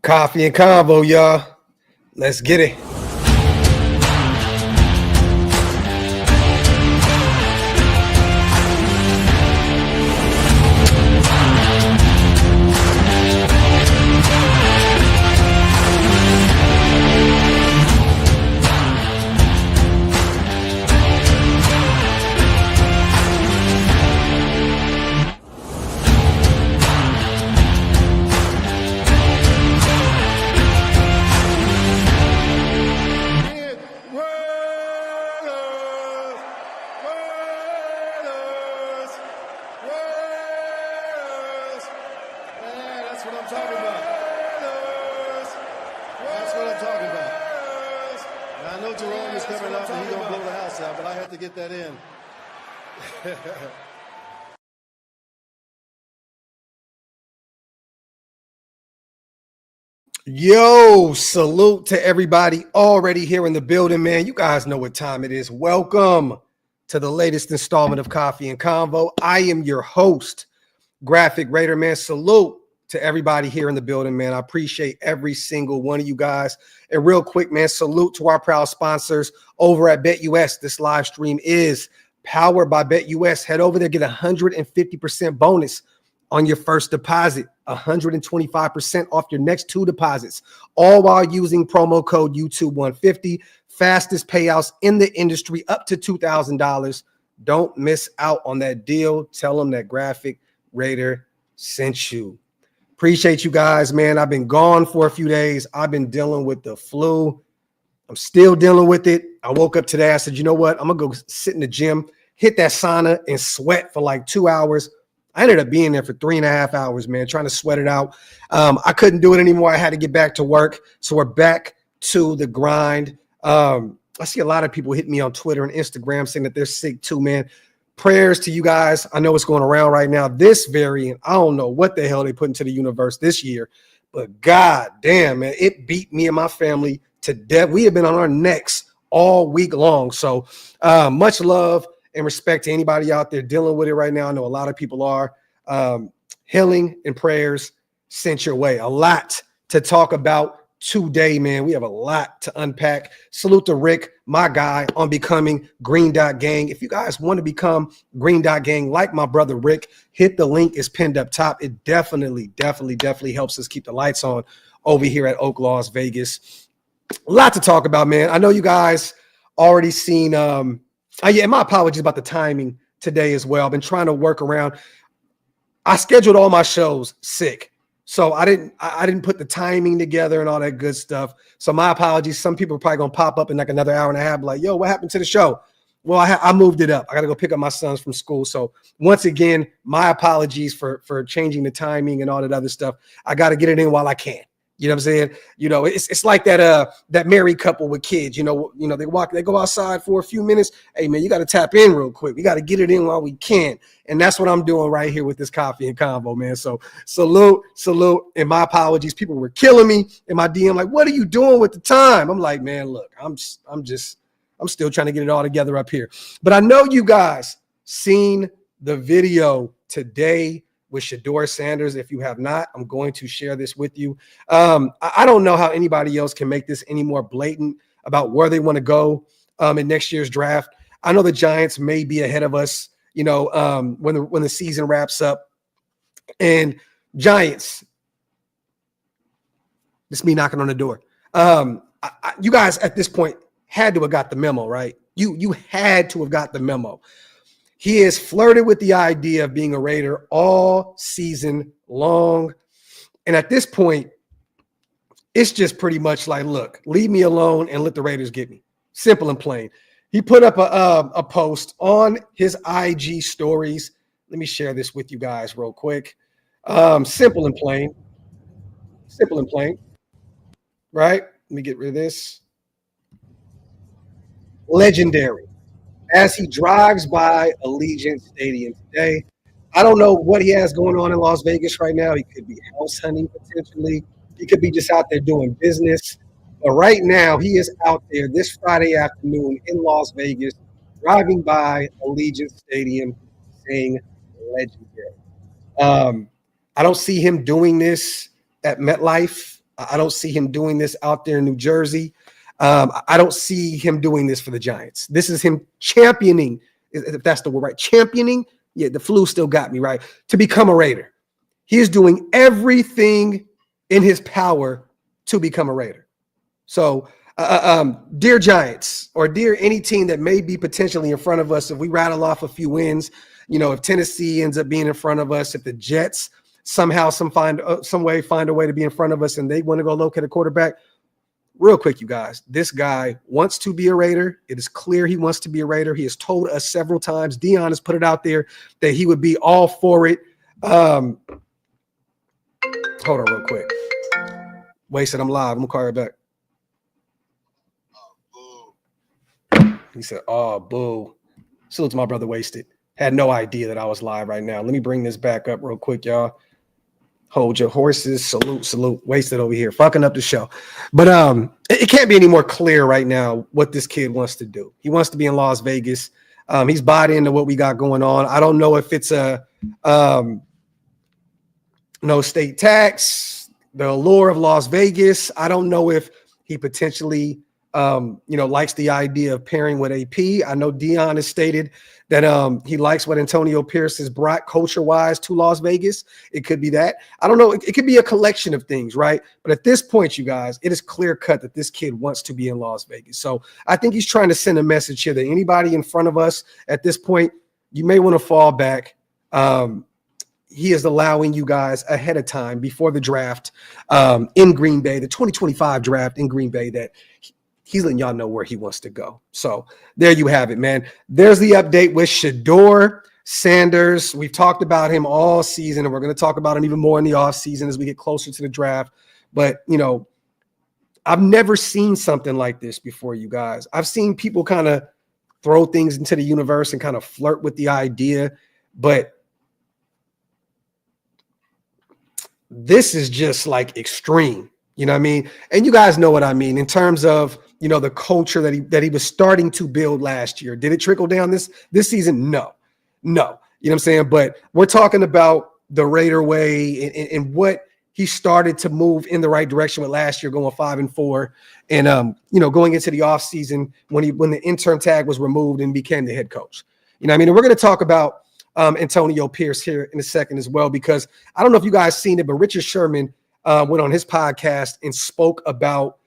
Coffee and Convo, y'all. Let's get it. Yo, salute to everybody already here in the building, man. You guys know what time it is. Welcome to the latest installment of Coffee and Convo. I am your host, Graphk Raider, man. Salute to everybody here in the building, man. I appreciate every single one of you guys. And real quick, man, salute to our proud sponsors over at BetUS. This live stream is powered by BetUS. Head over there, get 150% bonus on your first deposit, 125% off your next two deposits, all while using promo code YouTube150. Fastest payouts in the industry, up to $2,000. Don't miss out on that deal. Tell them that Graphk Raider sent you. Appreciate you guys, man. I've been gone for a few days. I've been dealing with the flu. I'm still dealing with it. I woke up today. I said, you know what? I'm going to go sit in the gym, hit that sauna, and sweat for like 2 hours. I ended up being there for 3.5 hours, man, trying to sweat it out. I couldn't do it anymore. I had to get back to work. So we're back to the grind. I see a lot of people hit me on Twitter and Instagram saying that they're sick too, man. Prayers to you guys. I know what's going around right now. This variant, I don't know what the hell they put into the universe this year, but god damn, man, it beat me and my family to death. We have been on our necks all week long. So much love and respect to anybody out there dealing with it right now. I know a lot of people are. Healing and prayers sent your way. A lot to talk about today, man. We have a lot to unpack. Salute to Rick, my guy, on becoming Green Dot Gang. If you guys want to become Green Dot Gang like my brother Rick, hit the link. It's pinned up top. It definitely helps us keep the lights on over here at OakLosVegas. A lot to talk about, man. I know you guys already seen yeah, my apologies about the timing today as well. I've been trying to work around. I scheduled all my shows sick, so I didn't put the timing together and all that good stuff. So my apologies. Some people are probably gonna pop up in like another hour and a half, like, "Yo, what happened to the show?" Well, I moved it up. I got to go pick up my sons from school. So once again, my apologies for changing the timing and all that other stuff. I got to get it in while I can. You know what I'm saying? You know, it's like that married couple with kids. You know, they go outside for a few minutes. Hey man, you got to tap in real quick. We got to get it in while we can, and that's what I'm doing right here with this Coffee and Convo, man. So salute, and my apologies. People were killing me in my DM, like, what are you doing with the time? I'm like, man, look, I'm still trying to get it all together up here. But I know you guys seen the video today with Shedeur Sanders. If you have not, I'm going to share this with you. I don't know how anybody else can make this any more blatant about where they want to go in next year's draft. I know the Giants may be ahead of us, you know, when the season wraps up. And Giants, this is me knocking on the door. You guys at this point had to have got the memo, right? You had to have got the memo. He has flirted with the idea of being a Raider all season long. And at this point, it's just pretty much like, look, leave me alone and let the Raiders get me. Simple and plain. He put up a post on his IG stories. Let me share this with you guys real quick. Simple and plain. Right? Let me get rid of this. Legendary. As he drives by Allegiant Stadium today. I don't know what he has going on in Las Vegas right now. He could be house hunting potentially. He could be just out there doing business. But right now, he is out there this Friday afternoon in Las Vegas, driving by Allegiant Stadium, saying legendary. I don't see him doing this at MetLife I don't see him doing this out there in New Jersey. I don't see him doing this for the Giants. This is him championing, if that's the word, right? Championing. Yeah, the flu still got me, right? To become a Raider. He is doing everything in his power to become a Raider. So, dear Giants, or dear any team that may be potentially in front of us, if we rattle off a few wins, if Tennessee ends up being in front of us, if the Jets somehow find a way to be in front of us and they want to go locate a quarterback, real quick, you guys, this guy wants to be a Raider. It is clear he wants to be a Raider. He has told us several times. Dion has put it out there that he would be all for it. Hold on real quick. Wasted, I'm live. I'm going to call you back. He said, oh, boo. Salute to my brother Wasted. Had no idea that I was live right now. Let me bring this back up real quick, y'all. Hold your horses. Salute. Wasted over here. Fucking up the show. But it can't be any more clear right now what this kid wants to do. He wants to be in Las Vegas. He's bought into what we got going on. I don't know if it's a no state tax, the allure of Las Vegas. I don't know if he potentially likes the idea of pairing with AP. I know Dion has stated that he likes what Antonio Pierce has brought culture-wise to Las Vegas. It could be that. I don't know. It could be a collection of things, right? But at this point, you guys, it is clear-cut that this kid wants to be in Las Vegas. So I think he's trying to send a message here that anybody in front of us at this point, you may want to fall back. He is allowing you guys ahead of time before the draft in Green Bay, the 2025 draft in Green Bay, that he's letting y'all know where he wants to go. So there you have it, man. There's the update with Shedeur Sanders. We've talked about him all season, and we're going to talk about him even more in the offseason as we get closer to the draft. But, I've never seen something like this before, you guys. I've seen people kind of throw things into the universe and kind of flirt with the idea, but this is just like extreme. You know what I mean? And you guys know what I mean in terms of, the culture that he was starting to build last year. Did it trickle down this season? No. You know what I'm saying? But we're talking about the Raider way and what he started to move in the right direction with last year, going 5-4 and, going into the offseason when the interim tag was removed and became the head coach. You know what I mean? And we're going to talk about Antonio Pierce here in a second as well, because I don't know if you guys seen it, but Richard Sherman went on his podcast and spoke about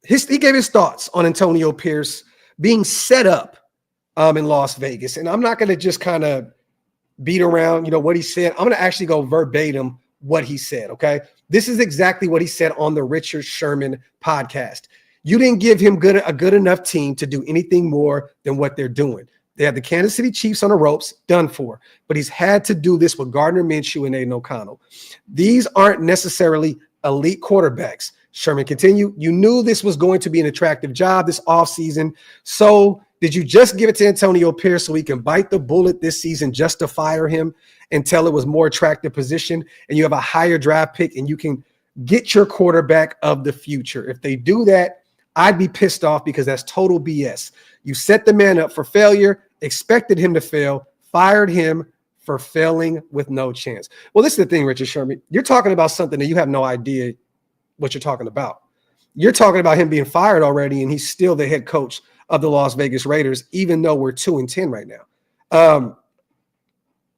he gave his thoughts on Antonio Pierce being set up in Las Vegas. And I'm not going to just kind of beat around, what he said. I'm going to actually go verbatim what he said, okay? This is exactly what he said on the Richard Sherman podcast. You didn't give him a good enough team to do anything more than what they're doing. They have the Kansas City Chiefs on the ropes, done for. But he's had to do this with Gardner Minshew and Aiden O'Connell. These aren't necessarily elite quarterbacks. Sherman continued, you knew this was going to be an attractive job this offseason. So did you just give it to Antonio Pierce so he can bite the bullet this season just to fire him until it was more attractive position and you have a higher draft pick and you can get your quarterback of the future? If they do that, I'd be pissed off because that's total BS. You set the man up for failure, expected him to fail, fired him for failing with no chance. Well, this is the thing, Richard Sherman. You're talking about something that you have no idea what you're talking about. You're talking about him being fired already, and he's still the head coach of the Las Vegas Raiders, even though we're 2-10 right now.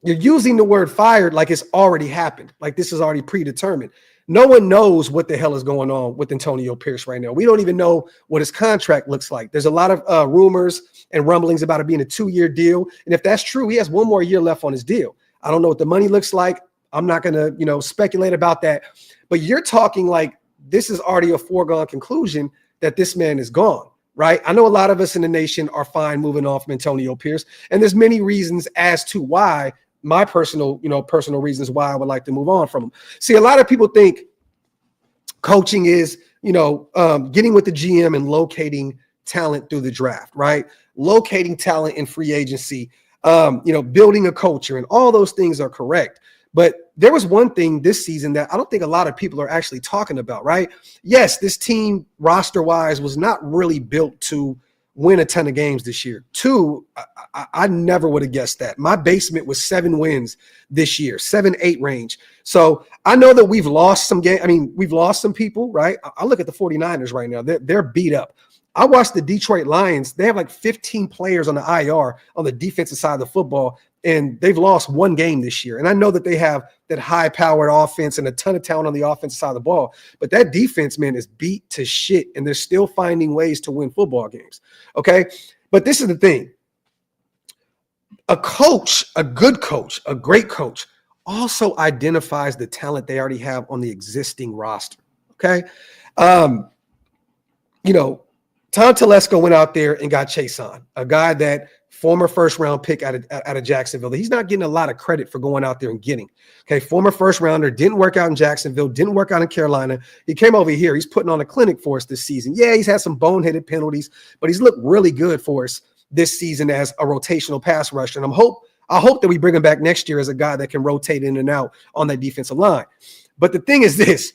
You're using the word fired like it's already happened, like this is already predetermined. No one knows what the hell is going on with Antonio Pierce right now. We don't even know what his contract looks like. There's a lot of rumors and rumblings about it being a 2-year deal. And if that's true, he has one more year left on his deal. I don't know what the money looks like. I'm not going to, speculate about that. But you're talking like this is already a foregone conclusion that this man is gone, right? I know a lot of us in the nation are fine moving on from Antonio Pierce. And there's many reasons as to why. My personal reasons why I would like to move on from him. See, a lot of people think coaching is, getting with the GM and locating talent through the draft, right? Locating talent in free agency, building a culture, and all those things are correct. But there was one thing this season that I don't think a lot of people are actually talking about, right? Yes, this team roster-wise was not really built to win a ton of games this year. 2, I never would have guessed that. My basement was 7 wins this year, 7-8 range. So I know that we've lost some games. I mean, we've lost some people, right? I look at the 49ers right now. They're beat up. I watched the Detroit Lions. They have like 15 players on the IR on the defensive side of the football, and they've lost 1 game this year. And I know that they have that high-powered offense and a ton of talent on the offensive side of the ball. But that defense, man, is beat to shit, and they're still finding ways to win football games, okay? But this is the thing. A coach, a good coach, a great coach, also identifies the talent they already have on the existing roster, okay? Tom Telesco went out there and got Chase on, a guy that former first-round pick out of Jacksonville. He's not getting a lot of credit for going out there and getting. Okay, former first-rounder, didn't work out in Jacksonville, didn't work out in Carolina. He came over here. He's putting on a clinic for us this season. Yeah, he's had some boneheaded penalties, but he's looked really good for us this season as a rotational pass rusher. And I hope that we bring him back next year as a guy that can rotate in and out on that defensive line. But the thing is this.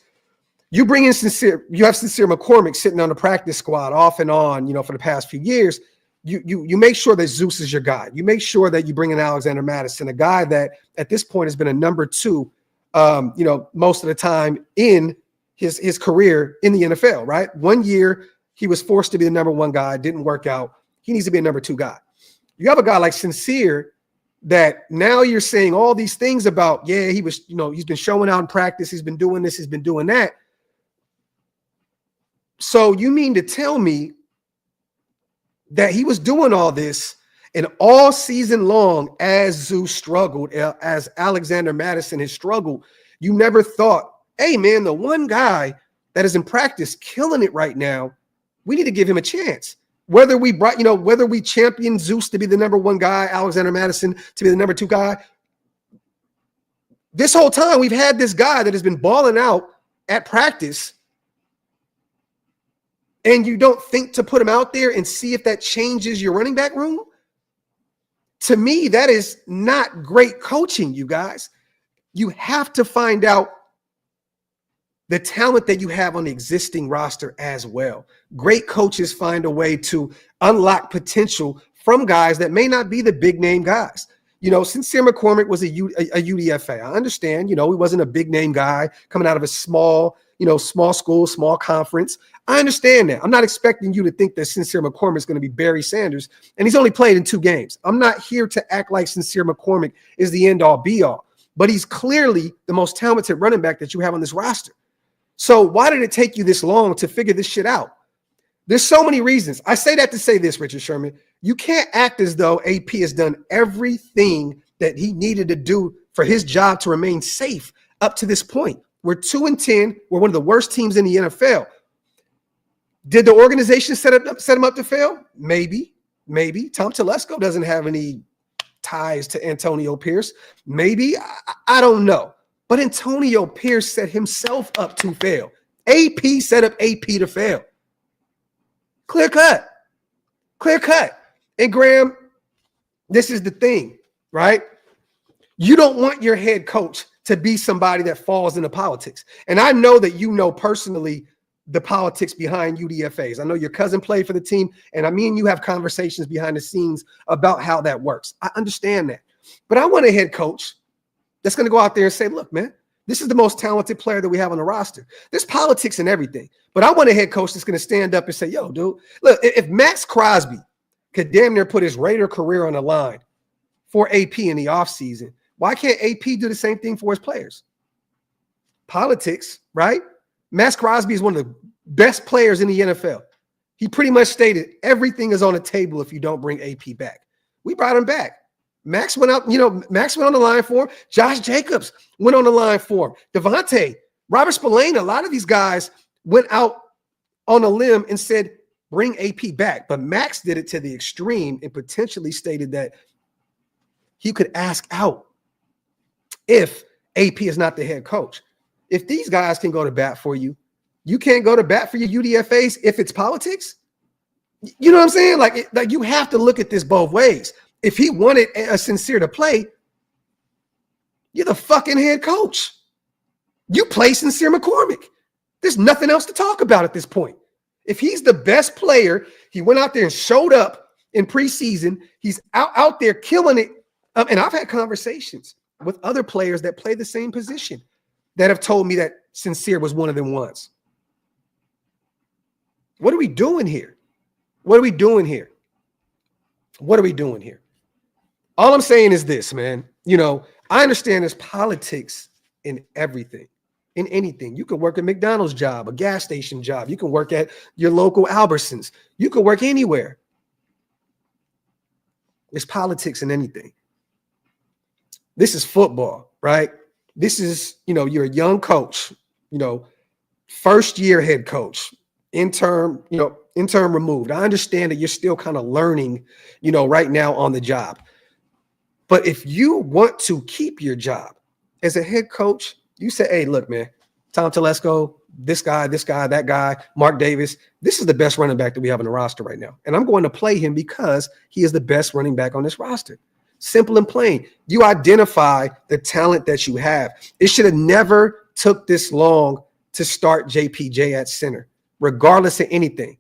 You bring in Sincere McCormick sitting on the practice squad off and on, for the past few years. You make sure that Zeus is your guy. You make sure that you bring in Alexander Mattison, a guy that at this point has been a number 2, most of the time in his career in the NFL, right? 1 year he was forced to be the number 1 guy, didn't work out. He needs to be a number 2 guy. You have a guy like Sincere that now you're saying all these things about, he was, he's been showing out in practice. He's been doing this. He's been doing that. So you mean to tell me that he was doing all this and all season long as Zeus struggled, as Alexander Mattison has struggled, you never thought, hey, man, the one guy that is in practice killing it right now, we need to give him a chance. Whether we champion Zeus to be the number 1 guy, Alexander Mattison to be the number 2 guy, this whole time we've had this guy that has been balling out at practice, and you don't think to put him out there and see if that changes your running back room? To me, that is not great coaching, you guys. You have to find out the talent that you have on the existing roster as well. Great coaches find a way to unlock potential from guys that may not be the big name guys. Sincere McCormick was a UDFA. I understand, he wasn't a big name guy coming out of a small school, small conference. I understand that. I'm not expecting you to think that Sincere McCormick is going to be Barry Sanders, and he's only played in 2 games. I'm not here to act like Sincere McCormick is the end-all, be-all, but he's clearly the most talented running back that you have on this roster. So why did it take you this long to figure this shit out? There's so many reasons. I say that to say this, Richard Sherman. You can't act as though AP has done everything that he needed to do for his job to remain safe up to this point. We're 2-10. We're one of the worst teams in the NFL. Did the organization set him up to fail? Maybe. Tom Telesco doesn't have any ties to Antonio Pierce. Maybe. I don't know. But Antonio Pierce set himself up to fail. AP set up AP to fail. Clear cut. And Graham, this is the thing, right? You don't want your head coach to be somebody that falls into politics. And I know that you know personally the politics behind UDFAs. I know your cousin played for the team, and you have conversations behind the scenes about how that works. I understand that. But I want a head coach that's going to go out there and say, look, man, this is the most talented player that we have on the roster. There's politics and everything. But I want a head coach that's going to stand up and say, yo, dude, look, if Maxx Crosby could damn near put his Raider career on the line for AP in the offseason, why can't AP do the same thing for his players? Politics, right? Maxx Crosby is one of the best players in the NFL. He pretty much stated everything is on the table if you don't bring AP back. We brought him back. Max went out, Max went on the line for him. Josh Jacobs went on the line for him. Devontae, Robert Spillane, a lot of these guys went out on a limb and said, bring AP back. But Max did it to the extreme and potentially stated that he could ask out if AP is not the head coach. If these guys can go to bat for you, you can't go to bat for your UDFAs if it's politics. You know what I'm saying? Like you have to look at this both ways. If he wanted a Sincere to play, you're the fucking head coach. You play Sincere McCormick. There's nothing else to talk about at this point. If he's the best player, he went out there and showed up in preseason. He's out there killing it. And I've had conversations with other players that play the same position that have told me that Sincere was one of them once. What are we doing here? What are we doing here? What are we doing here? All I'm saying is this, man. I understand there's politics in everything, in anything. You can work a McDonald's job, a gas station job. You can work at your local Albertsons. You can work anywhere. There's politics in anything. This is football, right? This is, you're a young coach, first year head coach, intern removed. I understand that you're still kind of learning, right now on the job. But if you want to keep your job as a head coach, you say, hey, look, man, Tom Telesco, this guy, that guy, Mark Davis, this is the best running back that we have on the roster right now. And I'm going to play him because he is the best running back on this roster. Simple and plain. You identify the talent that you have. It should have never took this long to start JPJ at center, regardless of anything.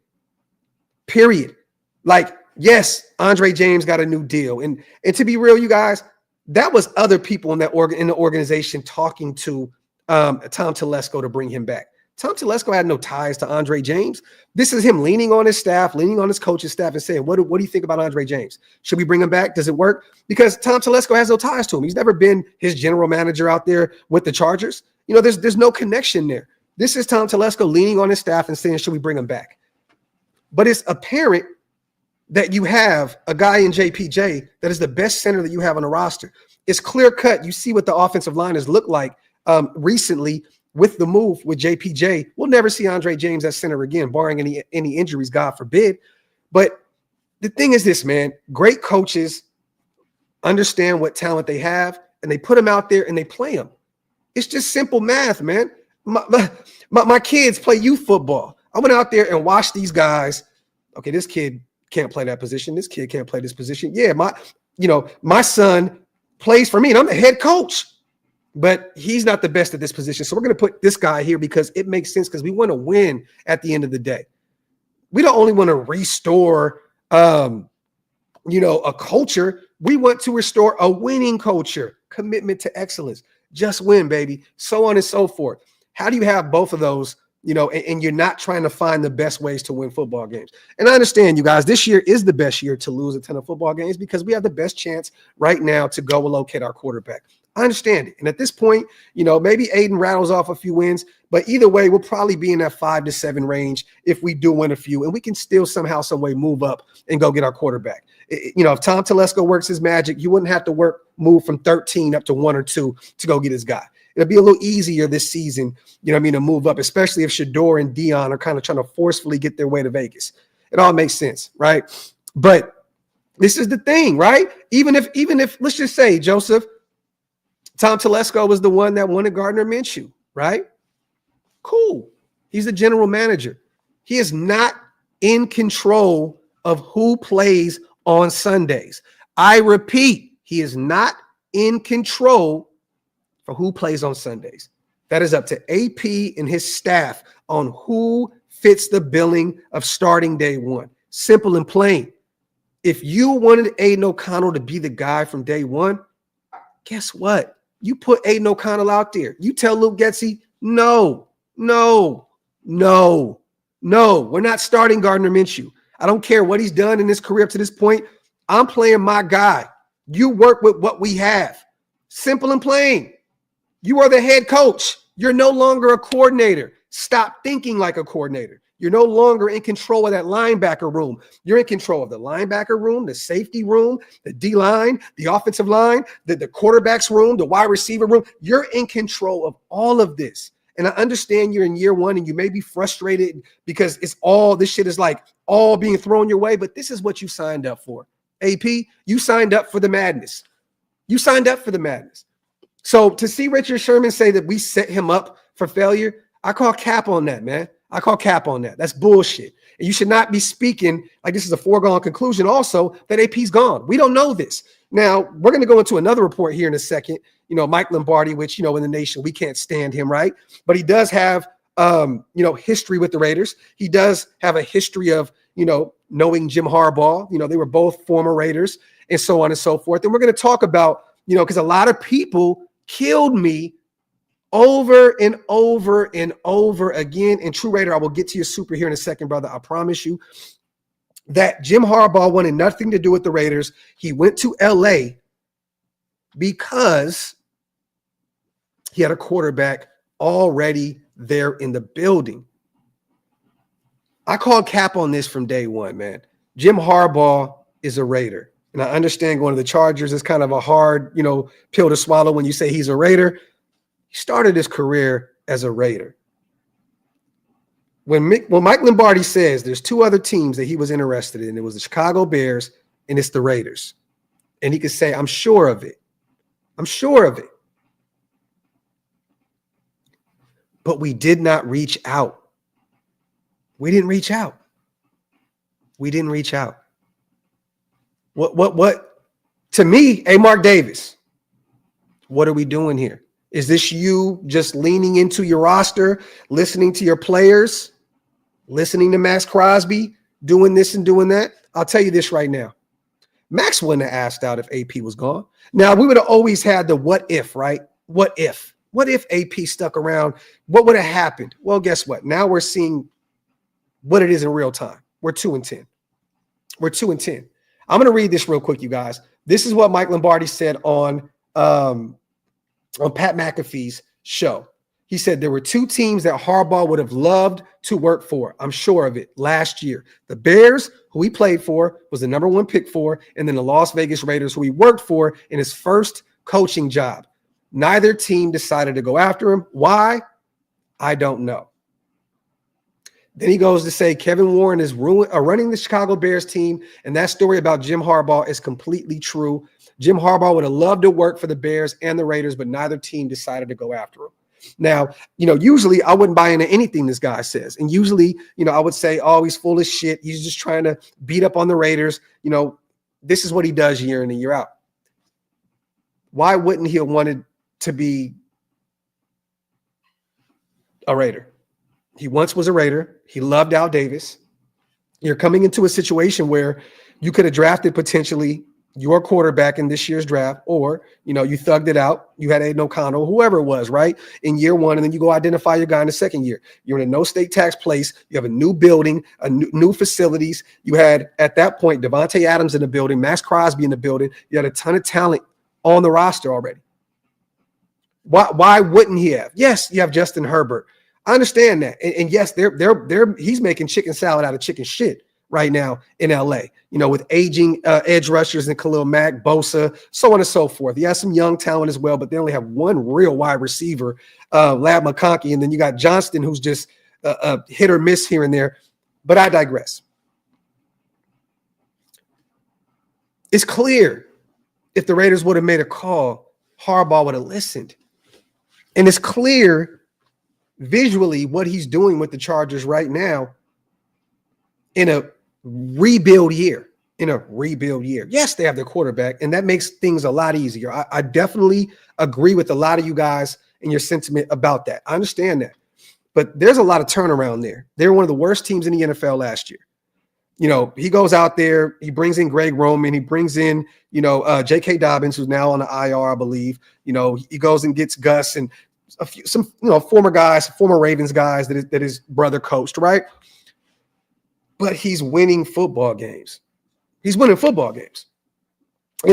Period. Like, yes, Andre James got a new deal. And to be real, you guys, that was other people in the organization talking to Tom Telesco to bring him back. Tom Telesco had no ties to Andre James. This is him leaning on his staff, leaning on his coach's staff and saying, what do you think about Andre James? Should we bring him back? Does it work? Because Tom Telesco has no ties to him. He's never been his general manager out there with the Chargers. There's no connection there. This is Tom Telesco leaning on his staff and saying, should we bring him back? But it's apparent that you have a guy in JPJ that is the best center that you have on the roster. It's clear cut. You see what the offensive line has looked like recently with the move with JPJ. We'll never see Andre James at center again, barring any injuries, God forbid. But the thing is this, man, great coaches understand what talent they have and they put them out there and they play them. It's just simple math, man. My kids play youth football. I went out there and watched these guys. Okay, this kid can't play that position. This kid can't play this position. Yeah, my son plays for me and I'm the head coach, but he's not the best at this position. So we're going to put this guy here because it makes sense because we want to win at the end of the day. We don't only want to restore, a culture. We want to restore a winning culture, commitment to excellence, just win, baby, so on and so forth. How do you have both of those, and you're not trying to find the best ways to win football games? And I understand, you guys, this year is the best year to lose a ton of football games because we have the best chance right now to go locate our quarterback. I understand it. And at this point, maybe Aiden rattles off a few wins, but either way, we'll probably be in that 5 to 7 range if we do win a few, and we can still somehow, some way move up and go get our quarterback. If Tom Telesco works his magic, you wouldn't have to move from 13 up to 1 or 2 to go get his guy. It'll be a little easier this season, to move up, especially if Shedeur and Dion are kind of trying to forcefully get their way to Vegas. It all makes sense, right? But this is the thing, right? Even if let's just say, Joseph, Tom Telesco was the one that wanted Gardner Minshew, right? Cool. He's the general manager. He is not in control of who plays on Sundays. I repeat, he is not in control for who plays on Sundays. That is up to AP and his staff on who fits the billing of starting day one. Simple and plain. If you wanted Aiden O'Connell to be the guy from day one, guess what? You put Aiden O'Connell out there. You tell Luke Getsy, no, we're not starting Gardner Minshew. I don't care what he's done in his career up to this point. I'm playing my guy. You work with what we have. Simple and plain. You are the head coach. You're no longer a coordinator. Stop thinking like a coordinator. You're no longer in control of that linebacker room. You're in control of the linebacker room, the safety room, the D-line, the offensive line, the quarterback's room, the wide receiver room. You're in control of all of this. And I understand you're in year one and you may be frustrated because this shit is like all being thrown your way, but this is what you signed up for. AP, you signed up for the madness. You signed up for the madness. So to see Richard Sherman say that we set him up for failure, I call cap on that, man. I call cap on that. That's bullshit. And you should not be speaking like this is a foregone conclusion also that AP's gone. We don't know this. Now, we're going to go into another report here in a second. Mike Lombardi, which, in the nation, we can't stand him, right? But he does have history with the Raiders. He does have a history of, knowing Jim Harbaugh. They were both former Raiders and so on and so forth. And we're going to talk about, because a lot of people killed me over and over and over again. And True Raider, I will get to your super here in a second, brother. I promise you that Jim Harbaugh wanted nothing to do with the Raiders. He went to LA because he had a quarterback already there in the building. I called cap on this from day one, man. Jim Harbaugh is a Raider. And I understand going to the Chargers is kind of a hard, pill to swallow when you say he's a Raider. He started his career as a Raider. When Mike Lombardi says there's two other teams that he was interested in, it was the Chicago Bears and it's the Raiders. And he could say, I'm sure of it. I'm sure of it. But we did not reach out. We didn't reach out. We didn't reach out. What? To me, hey, Mark Davis, what are we doing here? Is this you just leaning into your roster, listening to your players, listening to Maxx Crosby, doing this and doing that? I'll tell you this right now. Max wouldn't have asked out if AP was gone. Now, we would have always had the what if, right? What if? What if AP stuck around? What would have happened? Well, guess what? Now we're seeing what it is in real time. We're 2-10. We're 2-10. I'm going to read this real quick, you guys. This is what Mike Lombardi said on Pat McAfee's show. He said there were two teams that Harbaugh would have loved to work for. I'm sure of it. Last year, the Bears, who he played for, was the number one pick for, and then the Las Vegas Raiders, who he worked for in his first coaching job. Neither team decided to go after him. Why? I don't know. Then he goes to say Kevin Warren is running the Chicago Bears team, and that story about Jim Harbaugh is completely true. Jim Harbaugh would have loved to work for the Bears and the Raiders, but neither team decided to go after him. Now, usually I wouldn't buy into anything this guy says. And usually, I would say, oh, he's full of shit. He's just trying to beat up on the Raiders. This is what he does year in and year out. Why wouldn't he have wanted to be a Raider? He once was a Raider. He loved Al Davis. You're coming into a situation where you could have drafted potentially your quarterback in this year's draft, or, you thugged it out. You had Aiden O'Connell, whoever it was, right, in year one, and then you go identify your guy in the second year. You're in a no state tax place. You have a new building, new facilities. You had, at that point, Devontae Adams in the building, Maxx Crosby in the building. You had a ton of talent on the roster already. Why wouldn't he have? Yes, you have Justin Herbert. I understand that. And yes, he's making chicken salad out of chicken shit right now in LA, with aging edge rushers and Khalil Mack, Bosa, so on and so forth. He has some young talent as well, but they only have one real wide receiver, Lab McConkey, and then you got Johnston, who's just a hit or miss here and there. But I digress. It's clear if the Raiders would have made a call, Harbaugh would have listened. And it's clear visually what he's doing with the Chargers right now in a rebuild year. Yes, they have their quarterback, and that makes things a lot easier. I definitely agree with a lot of you guys in your sentiment about that. I understand that. But there's a lot of turnaround there. They were one of the worst teams in the NFL last year. He goes out there, he brings in Greg Roman, he brings in, J.K. Dobbins, who's now on the IR, I believe. He goes and gets Gus and some former Ravens guys that his brother coached, right? But he's winning football games. And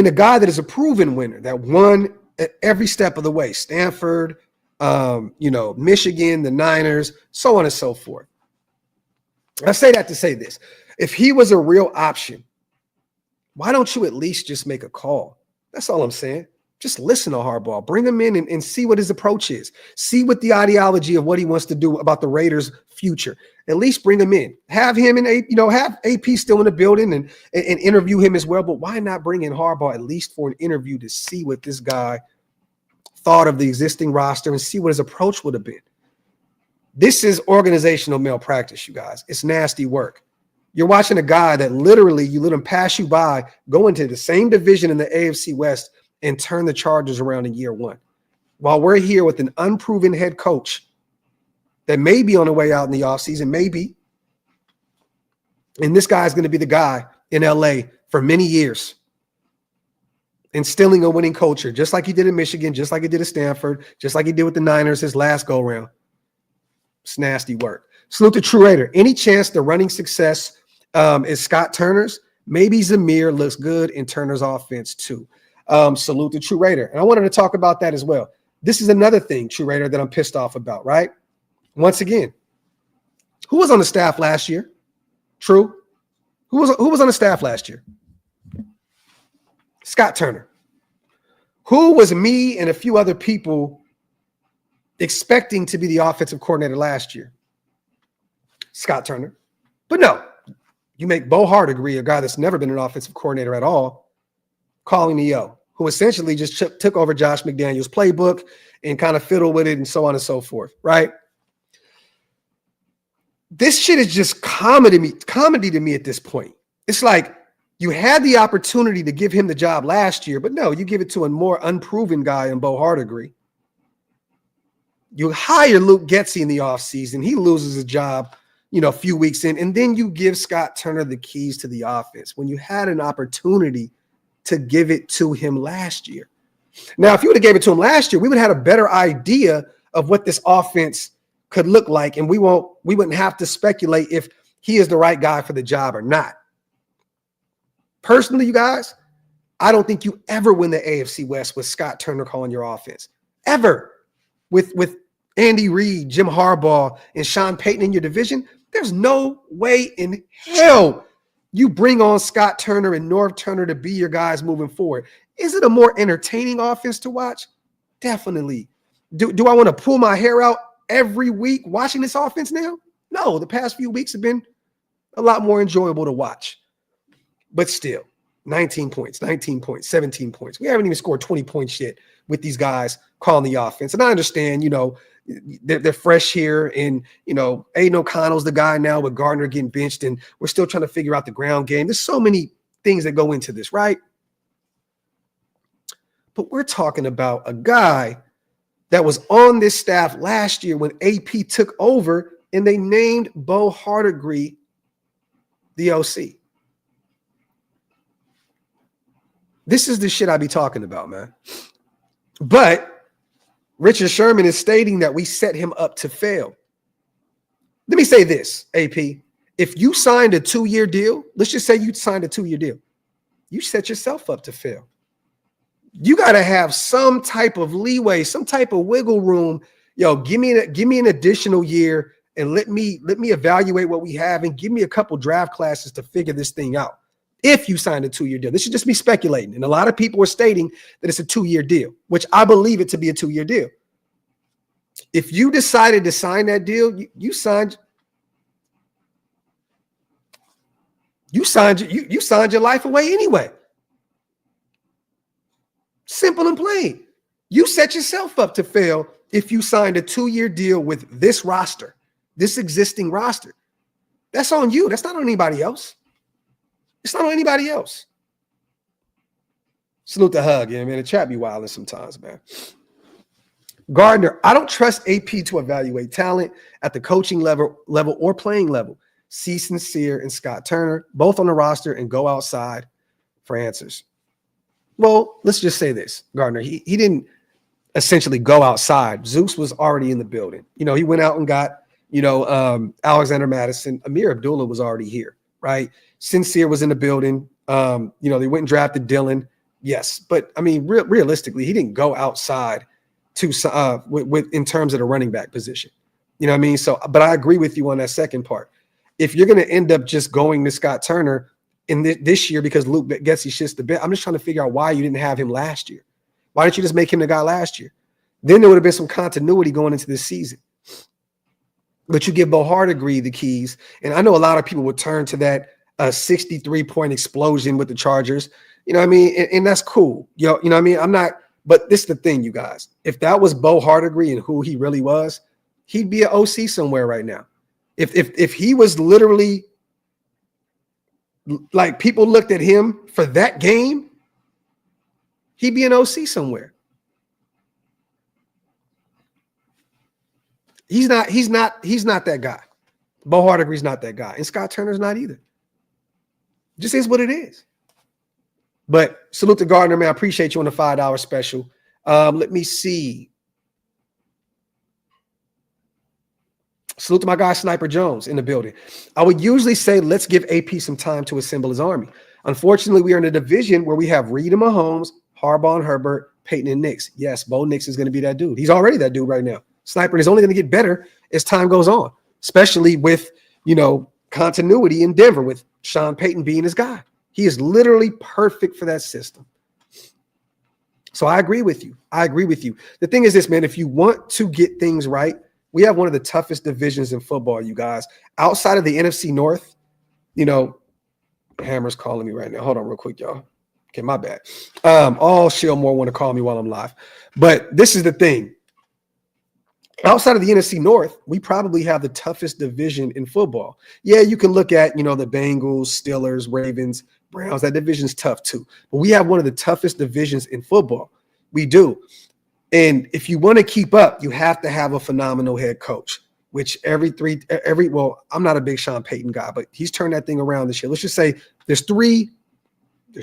the guy that is a proven winner, that won at every step of the way, Stanford, Michigan, the Niners, so on and so forth. I say that to say this. If he was a real option, why don't you at least just make a call? That's all I'm saying. Just listen to Harbaugh. Bring him in and see what his approach is. See what the ideology of what he wants to do about the Raiders' future. At least bring him in. Have him and have AP still in the building and interview him as well. But why not bring in Harbaugh at least for an interview to see what this guy thought of the existing roster and see what his approach would have been? This is organizational malpractice, you guys. It's nasty work. You're watching a guy that literally you let him pass you by, go into the same division in the AFC West and turn the Chargers around in year one. While we're here with an unproven head coach that may be on the way out in the offseason, maybe. And this guy is going to be the guy in LA for many years, instilling a winning culture, just like he did in Michigan, just like he did at Stanford, just like he did with the Niners his last go-round. It's nasty work. Salute to True Raider. Any chance the running success is Scott Turner's? Maybe Zamir looks good in Turner's offense too. Salute to True Raider. And I wanted to talk about that as well. This is another thing, True Raider, that I'm pissed off about, right? Once again, who was on the staff last year? True. Who was on the staff last year? Scott Turner. Who was me and a few other people expecting to be the offensive coordinator last year? Scott Turner. But no, you make Bo Harbaugh, a guy that's never been an offensive coordinator at all, calling the O, who essentially just took over Josh McDaniels' playbook and kind of fiddled with it and so on and so forth, right? This shit is just comedy to me at this point. It's like you had the opportunity to give him the job last year, but no, you give it to a more unproven guy in Bo Harbaugh. You hire Luke Getsy in the offseason. He loses his job, a few weeks in, and then you give Scott Turner the keys to the offense when you had an opportunity to give it to him last year. Now, if you would have gave it to him last year, we would have had a better idea of what this offense could look like, and we wouldn't have to speculate if he is the right guy for the job or not. Personally, you guys, I don't think you ever win the AFC West with Scott Turner calling your offense. Ever. With Andy Reid, Jim Harbaugh, and Sean Payton in your division, there's no way in hell you bring on Scott Turner and Norv Turner to be your guys moving forward. Is it a more entertaining offense to watch? Definitely. Do I want to pull my hair out every week watching this offense now? No, the past few weeks have been a lot more enjoyable to watch. But still, 19 points, 17 points. We haven't even scored 20 points yet with these guys calling the offense. And I understand, they're fresh here, and, Aiden O'Connell's the guy now with Gardner getting benched, and we're still trying to figure out the ground game. There's so many things that go into this, right? But we're talking about a guy that was on this staff last year when AP took over, and they named Bo Harbaugh the OC. This is the shit I be talking about, man. But Richard Sherman is stating that we set him up to fail. Let me say this, AP. If you signed a 2-year deal, let's just say you signed a 2-year deal, you set yourself up to fail. You got to have some type of leeway, some type of wiggle room. Give me an additional year and let me evaluate what we have and give me a couple draft classes to figure this thing out. If you signed a 2-year deal, this should just be speculating. And a lot of people are stating that it's a 2-year deal, which I believe it to be a 2-year deal. If you decided to sign that deal, you signed your life away anyway. Simple and plain. You set yourself up to fail if you signed a 2-year deal with this roster, this existing roster. That's on you. That's not on anybody else. It's not on anybody else. Salute the hug, man. The chat be wilding sometimes, man. Gardner, I don't trust AP to evaluate talent at the coaching level or playing level. See Sincere and Scott Turner, both on the roster, and go outside for answers. Well, let's just say this, Gardner. He didn't essentially go outside. Zeus was already in the building. He went out and got, Alexander Madison. Amir Abdullah was already here, right? Sincere was in the building. They went and drafted Dylan. Yes. But I mean, realistically, he didn't go outside to with in terms of the running back position. You know what I mean? So, but I agree with you on that second part. If you're going to end up just going to Scott Turner in this year because Luke Getsy shits the bed, I'm just trying to figure out why you didn't have him last year. Why didn't you just make him the guy last year? Then there would have been some continuity going into this season. But you give Bo Harbaugh the keys, and I know a lot of people would turn to that 63-point explosion with the Chargers. You know what I mean? And that's cool. You know what I mean? I'm not, but this is the thing, you guys. If that was Bo Harbaugh and who he really was, he'd be an OC somewhere right now. If he was literally like people looked at him for that game, he'd be an OC somewhere. He's not that guy. Bo Hardegree's not that guy. And Scott Turner's not either. Just is what it is. But salute to Gardner, man. I appreciate you on the $5 special. Let me see. Salute to my guy Sniper Jones in the building. I would usually say let's give AP some time to assemble his army. Unfortunately, we are in a division where we have Reed and Mahomes, Harbaugh and Herbert, Peyton and Nix. Yes, Bo Nix is going to be that dude. He's already that dude right now. Sniper is only going to get better as time goes on, especially with, continuity in Denver with Sean Payton being his guy. He is literally perfect for that system. So I agree with you. The thing is this, man, if you want to get things right, we have one of the toughest divisions in football, you guys. Outside of the NFC North, Hammer's calling me right now. Hold on real quick, y'all. Okay, my bad. All Shillmore want to call me while I'm live. But this is the thing. Outside of the NFC North, we probably have the toughest division in football. Yeah, you can look at, the Bengals, Steelers, Ravens, Browns. That division's tough too. But we have one of the toughest divisions in football. We do. And if you want to keep up, you have to have a phenomenal head coach, which I'm not a big Sean Payton guy, but he's turned that thing around this year. Let's just say there's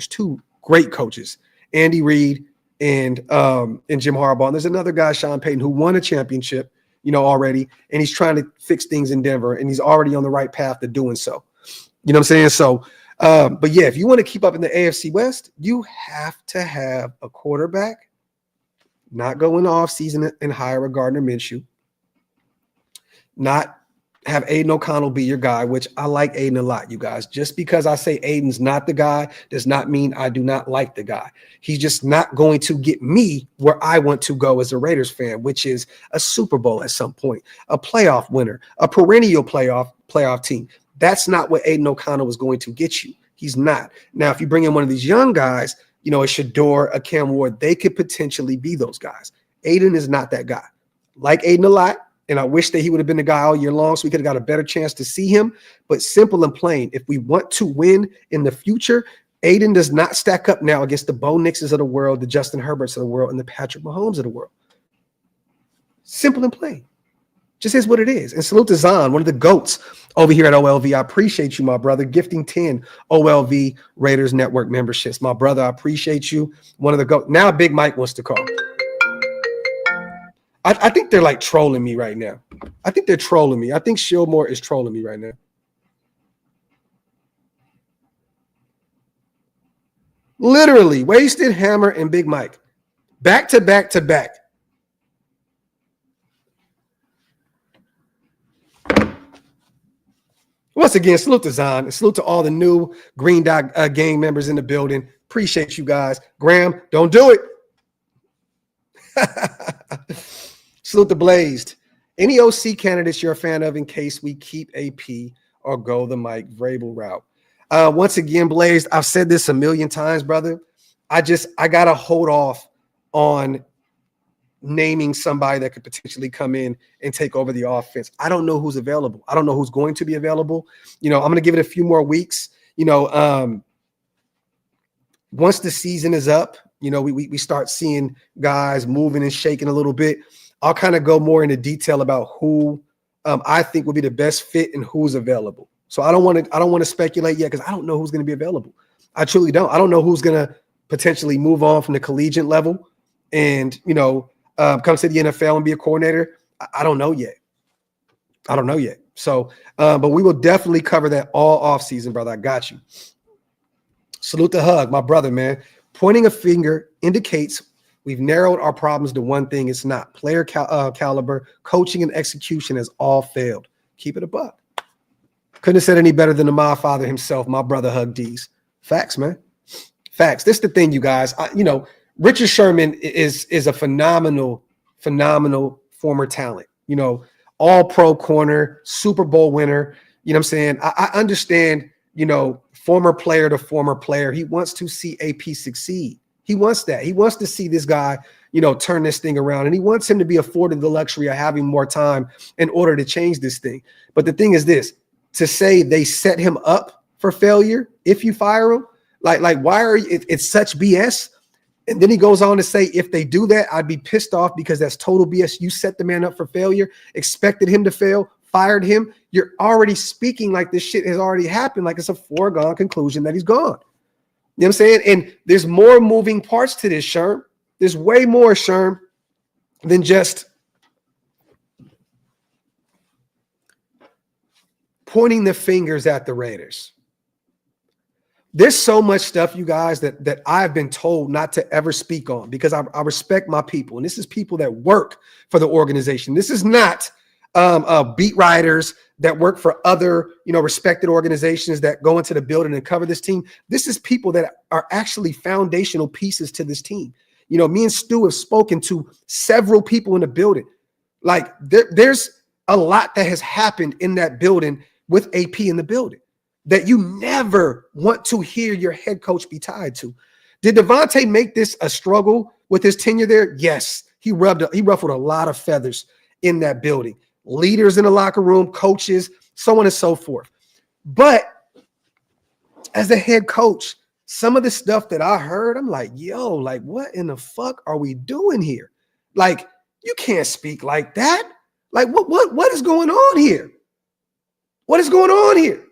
two great coaches, Andy Reid and Jim Harbaugh. And there's another guy, Sean Payton, who won a championship, already, and he's trying to fix things in Denver, and he's already on the right path to doing so. You know what I'm saying? So, but yeah, if you want to keep up in the AFC West, you have to have a quarterback, not go into offseason and hire a Gardner Minshew, not have Aiden O'Connell be your guy, which I like Aiden a lot, you guys. Just because I say Aiden's not the guy does not mean I do not like the guy. He's just not going to get me where I want to go as a Raiders fan, which is a Super Bowl at some point, a playoff winner, a perennial playoff team. That's not what Aiden O'Connell is going to get you. He's not. Now, if you bring in one of these young guys, a Shedeur, a Cam Ward, they could potentially be those guys. Aiden is not that guy. Like Aiden a lot, and I wish that he would have been the guy all year long so we could have got a better chance to see him. But simple and plain, if we want to win in the future, Aiden does not stack up now against the Bo Nixes of the world, the Justin Herberts of the world, and the Patrick Mahomes of the world. Simple and plain. Just is what it is. And salute to Zahn, one of the GOATs over here at OLV. I appreciate you, my brother, gifting 10 OLV Raiders Network memberships. My brother, I appreciate you. One of the GOATs. Now Big Mike wants to call. I think they're like trolling me right now. I think they're trolling me. I think Shillmore is trolling me right now. Literally, Wasted, Hammer, and Big Mike. Back to back to back. Once again, salute to Zahn and salute to all the new Green Dot gang members in the building. Appreciate you guys. Graham, don't do it. Salute to Blazed. Any OC candidates you're a fan of in case we keep AP or go the Mike Vrabel route? Once again, Blazed, I've said this a million times, brother. I got to hold off on naming somebody that could potentially come in and take over the offense. I don't know who's available. I don't know who's going to be available. I'm going to give it a few more weeks. Once the season is up, we start seeing guys moving and shaking a little bit. I'll kind of go more into detail about who I think will be the best fit and who's available. So I don't want to speculate yet because I don't know who's going to be available. I truly don't. I don't know who's going to potentially move on from the collegiate level and come to the NFL and be a coordinator. I don't know yet. So, but we will definitely cover that all offseason, brother. I got you. Salute the Hug, my brother, man. Pointing a finger indicates we've narrowed our problems to one thing. It's not player caliber, coaching, and execution has all failed. Keep it a buck. Couldn't have said any better than the my father himself, my brother Hug D's. Facts, man. Facts. This is the thing, you guys. Richard Sherman is a phenomenal former talent. All pro corner, Super Bowl winner. You know what I'm saying? I understand, former player to former player. He wants to see AP succeed. He wants that. He wants to see this guy, turn this thing around. And he wants him to be afforded the luxury of having more time in order to change this thing. But the thing is this, to say they set him up for failure if you fire him, like why are you, it's such BS. And then he goes on to say, if they do that, I'd be pissed off because that's total BS. You set the man up for failure, expected him to fail, fired him. You're already speaking like this shit has already happened, like it's a foregone conclusion that he's gone. You know what I'm saying? And there's more moving parts to this, Sherm. There's way more, Sherm, than just pointing the fingers at the Raiders. There's so much stuff, you guys, that I've been told not to ever speak on because I respect my people. And this is people that work for the organization. This is not beat writers that work for other, respected organizations that go into the building and cover this team. This is people that are actually foundational pieces to this team. Me and Stu have spoken to several people in the building. Like there's a lot that has happened in that building with AP in the building that you never want to hear your head coach be tied to. Did Devontae make this a struggle with his tenure there? Yes. He ruffled a lot of feathers in that building. Leaders in the locker room, coaches, so on and so forth. But as a head coach, some of the stuff that I heard, I'm like, yo, like what in the fuck are we doing here? Like, you can't speak like that. Like, what is going on here? What is going on here?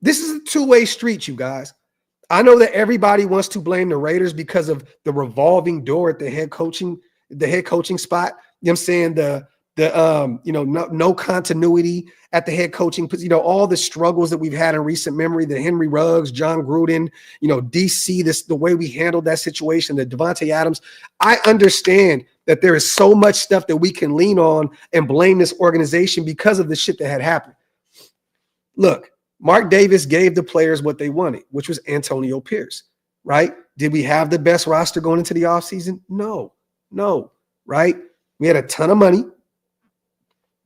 This is a two-way street, you guys. I know that everybody wants to blame the Raiders because of the revolving door at the head coaching spot. You know what I'm saying? No continuity at the head coaching, all the struggles that we've had in recent memory, the Henry Ruggs, John Gruden, DC, the way we handled that situation, the Davante Adams. I understand that there is so much stuff that we can lean on and blame this organization because of the shit that had happened. Look, Mark Davis gave the players what they wanted, which was Antonio Pierce, right? Did we have the best roster going into the offseason? No, right? We had a ton of money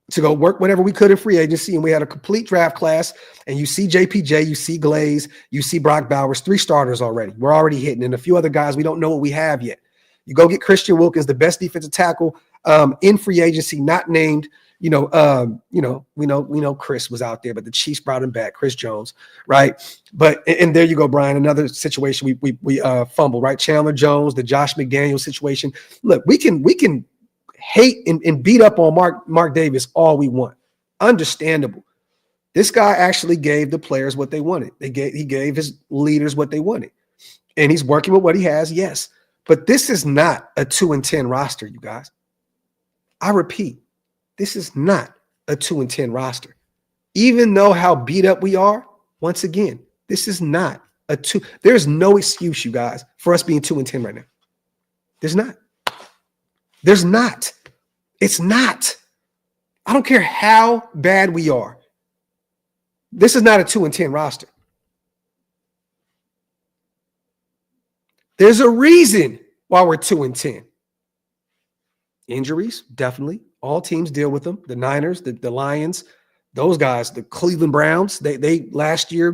to go work whatever we could in free agency, and we had a complete draft class, and you see JPJ, you see Glaze, you see Brock Bowers, 3 starters already. We're already hitting, and a few other guys we don't know what we have yet. You go get Christian Wilkins, the best defensive tackle in free agency, not named. We know Chris was out there, but the Chiefs brought him back, Chris Jones, right? But and there you go, Brian. Another situation we fumbled, right? Chandler Jones, the Josh McDaniels situation. Look, we can hate and beat up on Mark Davis all we want. Understandable. This guy actually gave the players what they wanted. He gave his leaders what they wanted, and he's working with what he has. Yes, but this is not a 2-10 roster, you guys. I repeat. This is not a 2-10 roster. Even though how beat up we are, once again, this is not a 2. There's no excuse, you guys, for us being 2-10 right now. There's not. There's not. It's not. I don't care how bad we are. This is not a 2-10 roster. There's a reason why we're 2-10. Injuries, definitely. All teams deal with them. The Niners, the Lions, those guys, the Cleveland Browns, they last year,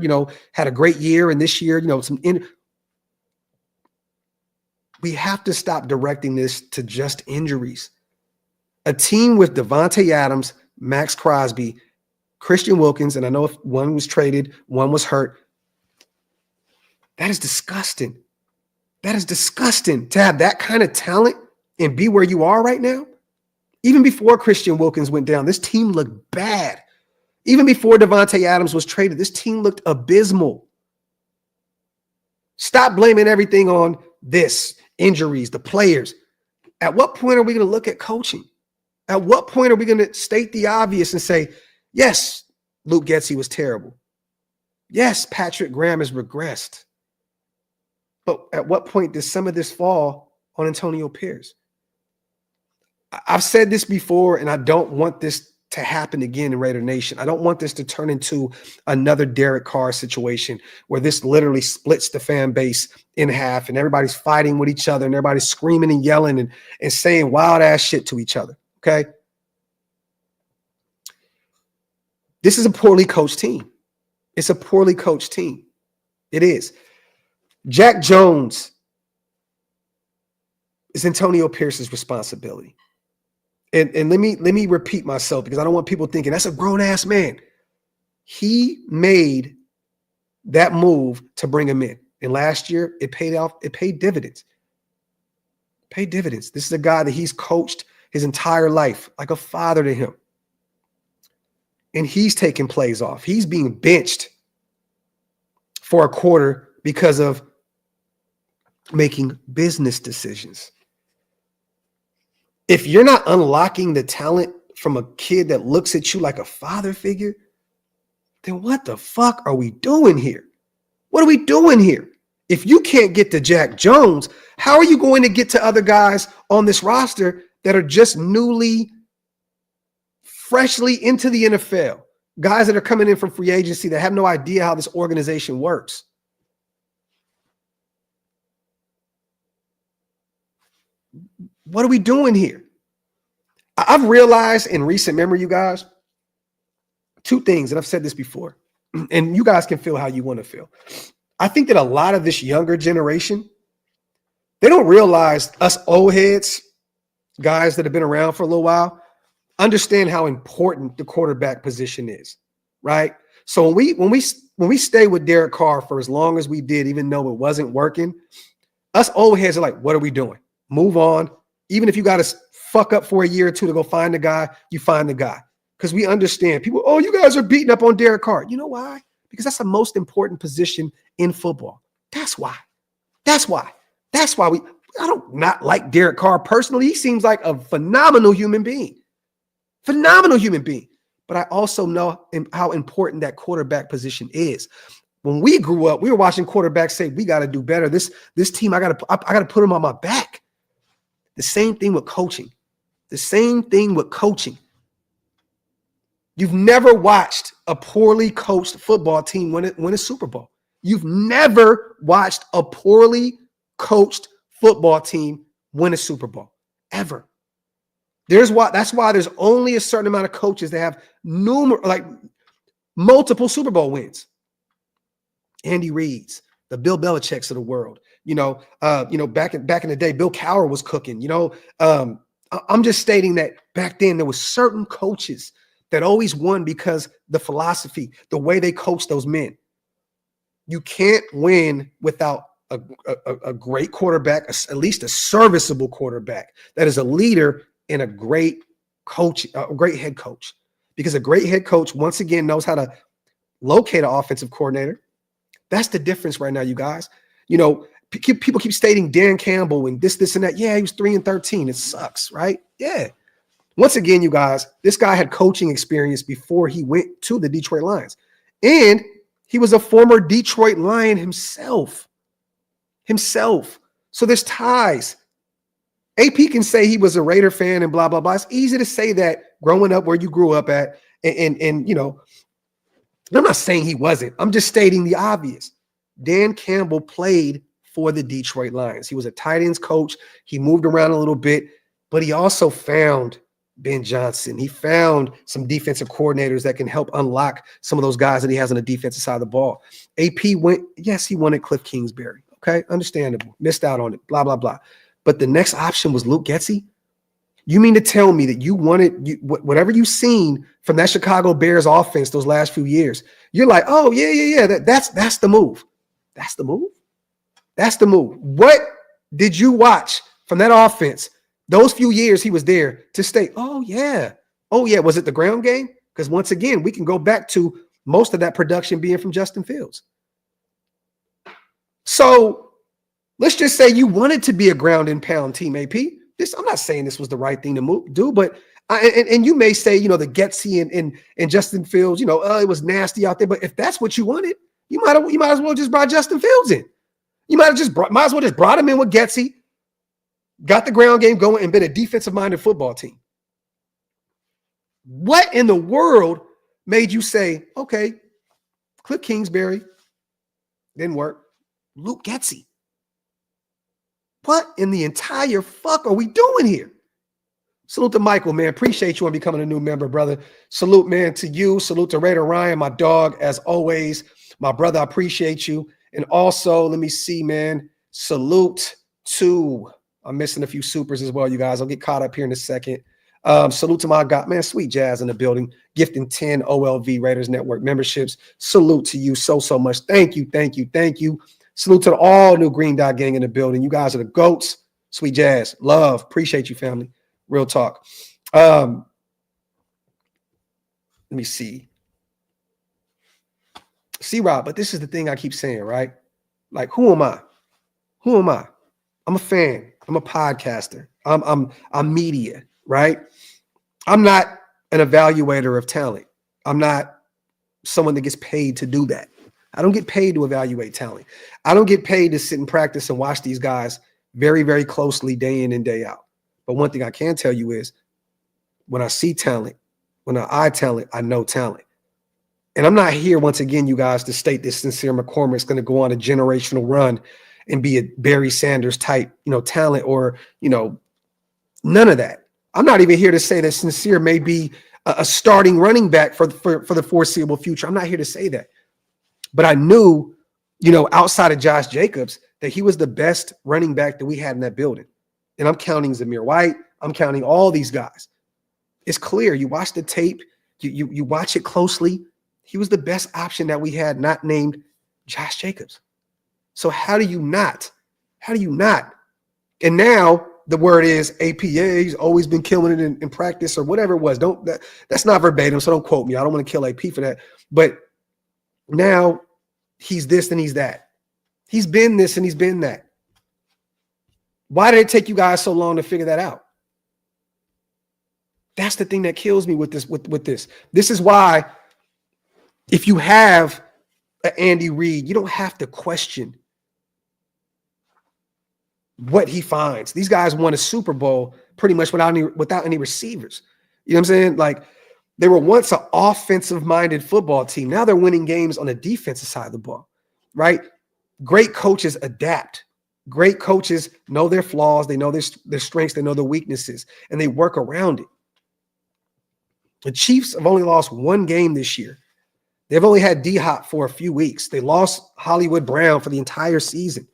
had a great year. And this year, we have to stop directing this to just injuries. A team with Davante Adams, Maxx Crosby, Christian Wilkins, and I know if one was traded, one was hurt. That is disgusting. That is disgusting to have that kind of talent and be where you are right now. Even before Christian Wilkins went down, this team looked bad. Even before Davante Adams was traded, this team looked abysmal. Stop blaming everything on this, injuries, the players. At what point are we going to look at coaching? At what point are we going to state the obvious and say, yes, Luke Getsy was terrible. Yes, Patrick Graham has regressed. But at what point does some of this fall on Antonio Pierce? I've said this before, and I don't want this to happen again in Raider Nation. I don't want this to turn into another Derek Carr situation where this literally splits the fan base in half and everybody's fighting with each other and everybody's screaming and yelling and saying wild ass shit to each other. Okay. This is a poorly coached team. It's a poorly coached team. It is. Jack Jones is Antonio Pierce's responsibility. And let me repeat myself because I don't want people thinking that's a grown-ass man. He made that move to bring him in. And last year, it paid off. It paid dividends. pay dividends. This is a guy that he's coached his entire life, like a father to him. And he's taking plays off. He's being benched for a quarter because of making business decisions. If you're not unlocking the talent from a kid that looks at you like a father figure, then what the fuck are we doing here? What are we doing here? If you can't get to Jack Jones, how are you going to get to other guys on this roster that are just freshly into the NFL? Guys that are coming in from free agency that have no idea how this organization works. What are we doing here? I've realized in recent memory, you guys, two things, and I've said this before, and you guys can feel how you want to feel. I think that a lot of this younger generation, they don't realize us old heads, guys that have been around for a little while, understand how important the quarterback position is, right? So when we stay with Derek Carr for as long as we did, even though it wasn't working, us old heads are like, what are we doing? Move on. Even if you got to fuck up for a year or two to go find the guy, you find the guy. Because we understand people, oh, you guys are beating up on Derek Carr. You know why? Because that's the most important position in football. That's why. I don't not like Derek Carr personally. He seems like a phenomenal human being. But I also know how important that quarterback position is. When we grew up, we were watching quarterbacks say, we got to do better. This team, I got to put them on my back. The same thing with coaching. You've never watched a poorly coached football team win a Super Bowl. You've never watched a poorly coached football team win a Super Bowl, ever. That's why there's only a certain amount of coaches that have multiple Super Bowl wins. Andy Reid's, the Bill Belichick's of the world. Back in the day, Bill Cowher was cooking. I'm just stating that back then there was certain coaches that always won because the philosophy, the way they coached those men. You can't win without a great quarterback, at least a serviceable quarterback that is a leader and a great coach, a great head coach. Because a great head coach, once again, knows how to locate an offensive coordinator. That's the difference right now, you guys. People keep stating Dan Campbell and this and that. Yeah, he was 3-13. It sucks, right? Yeah. Once again, you guys, this guy had coaching experience before he went to the Detroit Lions. And he was a former Detroit Lion himself. So there's ties. AP can say he was a Raider fan and blah, blah, blah. It's easy to say that growing up where you grew up at. And I'm not saying he wasn't. I'm just stating the obvious. Dan Campbell played for the Detroit Lions. He was a tight ends coach. He moved around a little bit, but he also found Ben Johnson. He found some defensive coordinators that can help unlock some of those guys that he has on the defensive side of the ball. AP he wanted Cliff Kingsbury. Okay, understandable. Missed out on it, blah, blah, blah. But the next option was Luke Getsy. You mean to tell me that you wanted whatever you've seen from that Chicago Bears offense those last few years, you're like, oh, yeah. That's the move. That's the move. What did you watch from that offense those few years he was there to stay? Oh, yeah. Was it the ground game? Because once again, we can go back to most of that production being from Justin Fields. So let's just say you wanted to be a ground and pound team, AP. I'm not saying this was the right thing to do, but and you may say, the Getsy and Justin Fields, it was nasty out there. But if that's what you wanted, you might as well just brought Justin Fields in. You might as well just brought him in with Getsy, got the ground game going, and been a defensive-minded football team. What in the world made you say, okay, Cliff Kingsbury didn't work, Luke Getsy? What in the entire fuck are we doing here? Salute to Michael, man. Appreciate you on becoming a new member, brother. Salute, man, to you. Salute to Raider Ryan, my dog, as always. My brother, I appreciate you. And also, let me see, man. Salute to, I'm missing a few supers as well, you guys. I'll get caught up here in a second. Salute to my guy, man, Sweet Jazz in the building, gifting 10 OLV Raiders Network memberships. Salute to you so much. Thank you. Salute to the all new Green Dot Gang in the building. You guys are the GOATs. Sweet Jazz. Love. Appreciate you, family. Real talk. Let me see. C-Rob, but this is the thing I keep saying, right? Like, who am I? Who am I? I'm a fan. I'm a podcaster. I'm media, right? I'm not an evaluator of talent. I'm not someone that gets paid to do that. I don't get paid to evaluate talent. I don't get paid to sit and practice and watch these guys very, very closely day in and day out. But one thing I can tell you is when I see talent, when I eye talent, I know talent. And I'm not here, once again, you guys, to state this Sincere McCormick's going to go on a generational run and be a Barry Sanders type, talent or, none of that. I'm not even here to say that Sincere may be a starting running back for the foreseeable future. I'm not here to say that. But I knew, outside of Josh Jacobs, that he was the best running back that we had in that building. And I'm counting Zamir White. I'm counting all these guys. It's clear. You watch the tape. You watch it closely. He was the best option that we had, not named Josh Jacobs. So how do you not? And now the word is APA. He's always been killing it in practice or whatever it was. That's not verbatim, so don't quote me. I don't want to kill AP for that. But now he's this and he's that. He's been this and he's been that. Why did it take you guys so long to figure that out? That's the thing that kills me with this. This is why, if you have an Andy Reid, you don't have to question what he finds. These guys won a Super Bowl pretty much without any receivers. You know what I'm saying? Like, they were once an offensive-minded football team. Now they're winning games on the defensive side of the ball, right? Great coaches adapt. Great coaches know their flaws. They know their strengths. They know their weaknesses, and they work around it. The Chiefs have only lost one game this year. They've only had D-Hop for a few weeks. They lost Hollywood Brown for the entire season.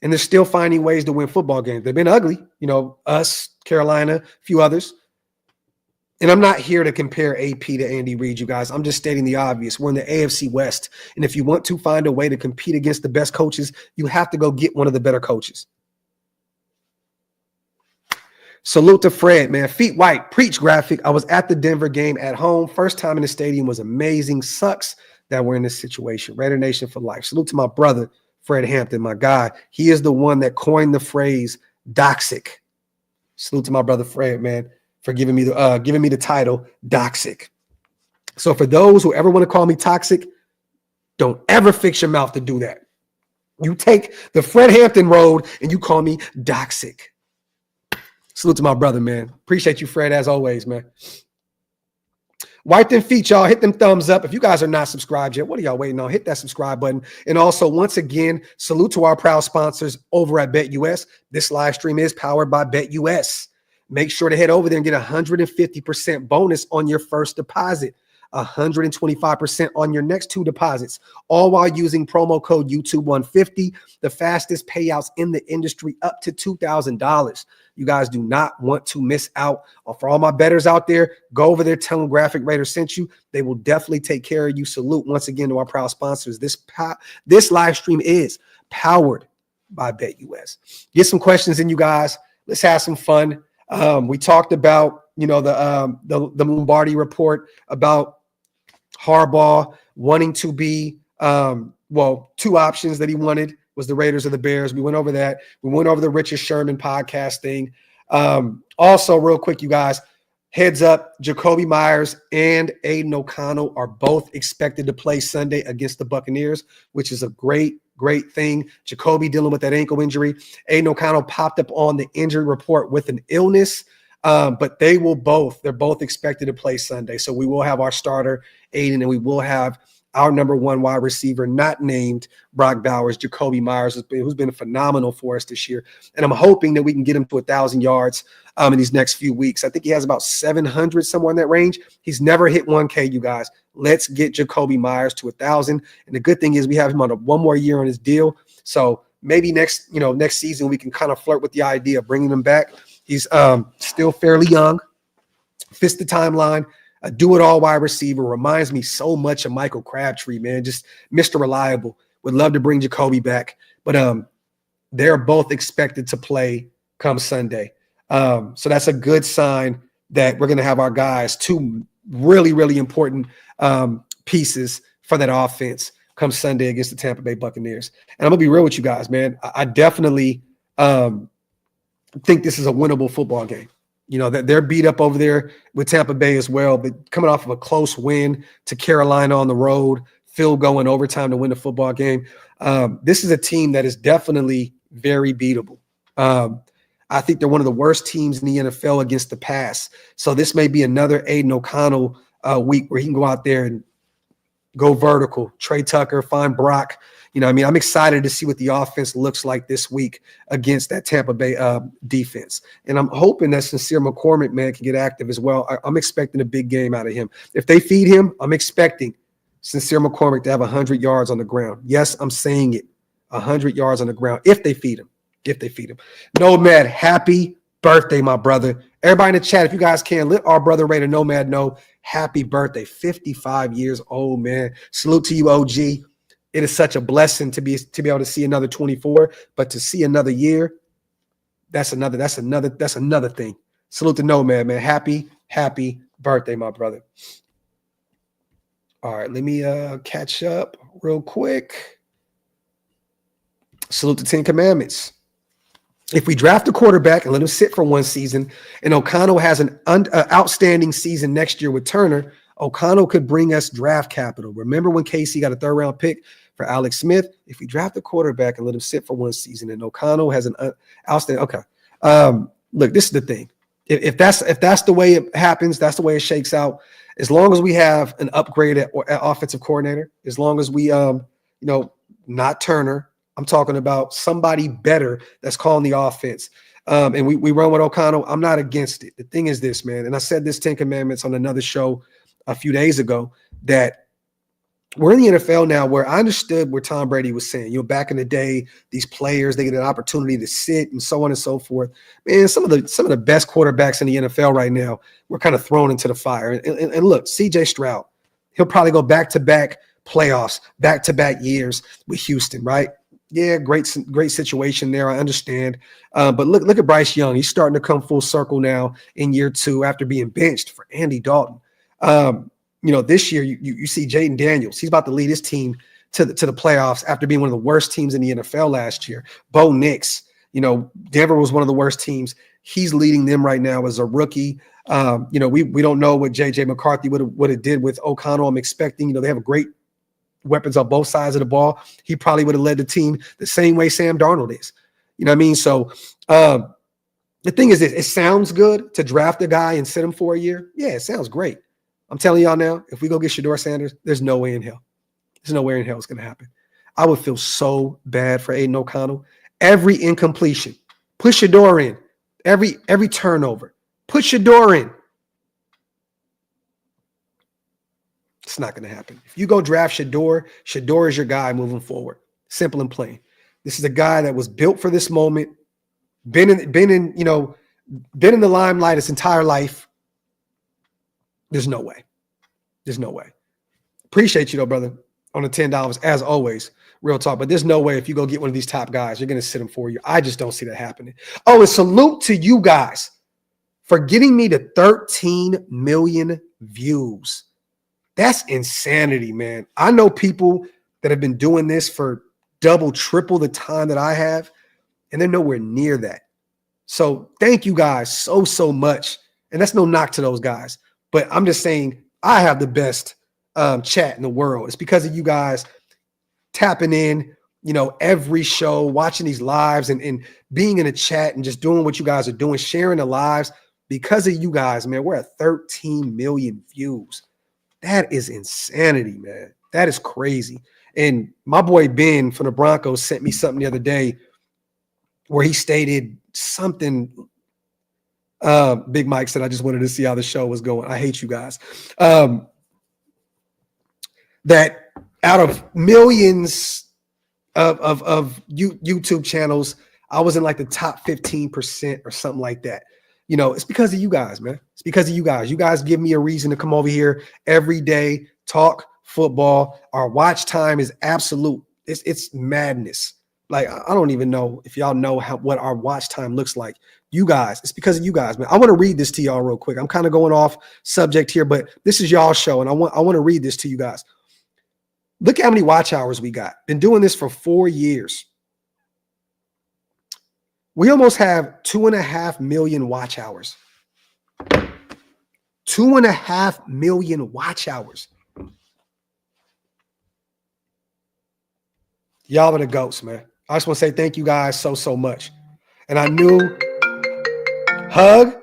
And they're still finding ways to win football games. They've been ugly, us, Carolina, a few others. And I'm not here to compare AP to Andy Reid, you guys. I'm just stating the obvious. We're in the AFC West. And if you want to find a way to compete against the best coaches, you have to go get one of the better coaches. Salute to Fred, man. Feet white, preach Graphk. I was at the Denver game at home. First time in the stadium was amazing. Sucks that we're in this situation. Raider Nation for life. Salute to my brother, Fred Hampton, my guy. He is the one that coined the phrase doxic. Salute to my brother Fred, man, for giving me the title doxic. So for those who ever want to call me toxic, don't ever fix your mouth to do that. You take the Fred Hampton road and you call me doxic. Salute to my brother, man. Appreciate you, Fred, as always, man. Wipe them feet, y'all. Hit them thumbs up. If you guys are not subscribed yet, what are y'all waiting on? Hit that subscribe button. And also, once again, salute to our proud sponsors over at BetUS. This live stream is powered by BetUS. Make sure to head over there and get 150% bonus on your first deposit, 125% on your next two deposits, all while using promo code YouTube150, the fastest payouts in the industry, up to $2,000. You guys do not want to miss out. For all my bettors out there, go over there, tell them Graphk Raiders sent you. They will definitely take care of you. Salute once again to our proud sponsors. This live stream is powered by BetUS. Get some questions in, you guys. Let's have some fun. We talked about, the Lombardi report about Harbaugh wanting to be, two options that he wanted was the Raiders or the Bears. We went over that. We went over the Richard Sherman podcast thing. Also, real quick, you guys, heads up, Jacoby Myers and Aiden O'Connell are both expected to play Sunday against the Buccaneers, which is a great thing. Jacoby dealing with that ankle injury. Aiden O'Connell popped up on the injury report with an illness, but they're both expected to play Sunday. So we will have our starter, Aiden, and we will have our number one wide receiver, not named Brock Bowers, Jacoby Myers, who's been phenomenal for us this year. And I'm hoping that we can get him to 1,000 yards in these next few weeks. I think he has about 700, somewhere in that range. He's never hit 1K, you guys. Let's get Jacoby Myers to 1,000. And the good thing is we have him on one more year on his deal. So maybe next season we can kind of flirt with the idea of bringing him back. He's still fairly young. Fits the timeline. A do-it-all wide receiver, reminds me so much of Michael Crabtree, man. Just Mr. Reliable. Would love to bring Jacoby back. But they're both expected to play come Sunday. So that's a good sign that we're going to have our guys, two really, really important pieces for that offense come Sunday against the Tampa Bay Buccaneers. And I'm going to be real with you guys, man. I definitely think this is a winnable football game. You know, that they're beat up over there with Tampa Bay as well, but coming off of a close win to Carolina on the road, field goal in overtime to win the football game. This is a team that is definitely very beatable. I think they're one of the worst teams in the NFL against the pass. So this may be another Aiden O'Connell week where he can go out there and go vertical, Trey Tucker, find Brock. You know what I mean? I'm excited to see what the offense looks like this week against that Tampa Bay defense. And I'm hoping that Sincere McCormick, man, can get active as well. I'm expecting a big game out of him. If they feed him, I'm expecting Sincere McCormick to have 100 yards on the ground. Yes, I'm saying it, 100 yards on the ground if they feed him. If they feed him. Nomad, happy birthday, my brother. Everybody in the chat, if you guys can, let our brother Raider Nomad know happy birthday. 55 years old, man. Salute to you, OG. It is such a blessing to be able to see another 24, but to see another year, that's another thing. Salute to Nomad, man. Happy birthday, my brother. All right, let me catch up real quick. Salute to 10 Commandments. If we draft a quarterback and let him sit for one season, and O'Connell has an outstanding season next year with Turner, O'Connell could bring us draft capital. Remember when Casey got a third-round pick for Alex Smith? If we draft a quarterback and let him sit for one season, and O'Connell has an outstanding – okay. Look, this is the thing. If that's the way it happens, that's the way it shakes out. As long as we have an upgrade at offensive coordinator, as long as we, not Turner – I'm talking about somebody better that's calling the offense. And we run with O'Connell. I'm not against it. The thing is this, man, and I said this 10 Commandments on another show a few days ago, that we're in the NFL now where I understood what Tom Brady was saying. Back in the day, these players, they get an opportunity to sit and so on and so forth. Man, some of the best quarterbacks in the NFL right now were kind of thrown into the fire. And look, C.J. Stroud, he'll probably go back-to-back playoffs, back-to-back years with Houston, right? Yeah, great situation there. I understand. But look at Bryce Young. He's starting to come full circle now in year 2 after being benched for Andy Dalton. This year you see Jaden Daniels. He's about to lead his team to the playoffs after being one of the worst teams in the NFL last year. Bo Nix, Denver was one of the worst teams. He's leading them right now as a rookie. We don't know what J.J. McCarthy would have did with O'Connell. I'm expecting, they have a great weapons on both sides of the ball. He probably would have led the team the same way Sam Darnold is. You know what I mean? So the thing is this, it sounds good to draft a guy and sit him for a year. Yeah, it sounds great. I'm telling y'all now, if we go get Shedeur Sanders, there's no way in hell. There's no way in hell it's going to happen. I would feel so bad for Aiden O'Connell. Every incompletion, put Shedeur in. Every turnover, put Shedeur in. It's not going to happen. If you go draft Shedeur is your guy moving forward. Simple and plain. This is a guy that was built for this moment, been in the limelight his entire life. There's no way. There's no way. Appreciate you though, brother, on the $10 as always. Real talk. But there's no way if you go get one of these top guys, you're going to sit him for you. I just don't see that happening. Oh, and salute to you guys for getting me to 13 million views. That's insanity, man. I know people that have been doing this for double, triple the time that I have, and they're nowhere near that. So thank you guys so much. And that's no knock to those guys. But I'm just saying I have the best chat in the world. It's because of you guys tapping in, every show, watching these lives and being in a chat and just doing what you guys are doing, sharing the lives. Because of you guys, man, we're at 13 million views. That is insanity, man. That is crazy. And my boy Ben from the Broncos sent me something the other day where he stated something. Big Mike said, I just wanted to see how the show was going. I hate you guys. That out of millions of YouTube channels, I was in like the top 15% or something like that. It's because of you guys, man. It's because of you guys. You guys give me a reason to come over here every day, talk football. Our watch time is absolute. It's madness. Like, I don't even know if y'all know what our watch time looks like. You guys, it's because of you guys, man. I want to read this to y'all real quick. I'm kind of going off subject here, but this is y'all show, and I want to read this to you guys. Look how many watch hours we got. Been doing this for 4 years. We almost have 2.5 million watch hours. 2.5 million watch hours. Y'all are the goats, man. I just want to say thank you guys so much. And I knew Hug.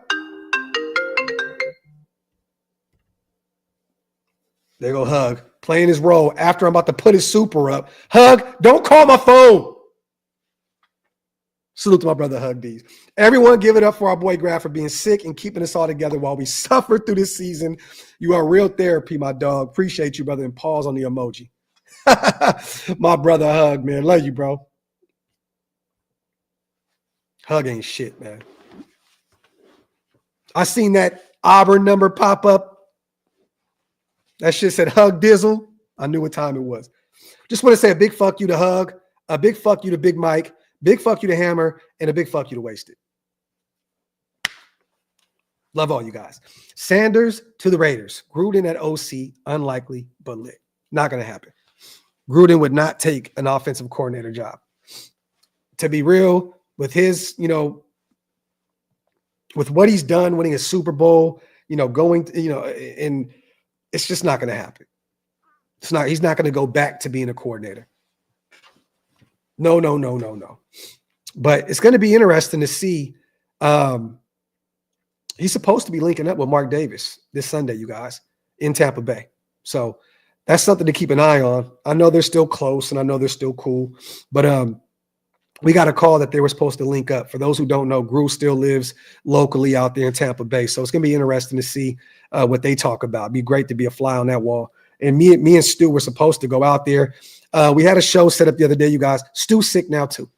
There go Hug. Playing his role after I'm about to put his super up. Hug, don't call my phone. Salute to my brother Hug D's. Everyone give it up for our boy Graphk for being sick and keeping us all together while we suffer through this season. You are real therapy, my dog. Appreciate you, brother. And pause on the emoji. My brother Hug, man. Love you, bro. Hug ain't shit, man. I seen that Auburn number pop up. That shit said Hug Dizzle. I knew what time it was. Just want to say a big fuck you to Hug, a big fuck you to Big Mike, big fuck you to Hammer, and a big fuck you to Wasted. Love all you guys. Sanders to the Raiders. Gruden at OC, unlikely, but lit. Not going to happen. Gruden would not take an offensive coordinator job. To be real, with his, with what he's done, winning a Super Bowl, going, and it's just not going to happen. He's not going to go back to being a coordinator. No. But it's going to be interesting to see. He's supposed to be linking up with Mark Davis this Sunday, you guys, in Tampa Bay. So that's something to keep an eye on. I know they're still close and I know they're still cool, but we got a call that they were supposed to link up. For those who don't know, Gru still lives locally out there in Tampa Bay. So it's going to be interesting to see what they talk about. It'd be great to be a fly on that wall. And me and Stu were supposed to go out there. We had a show set up the other day, you guys. Stu's sick now too.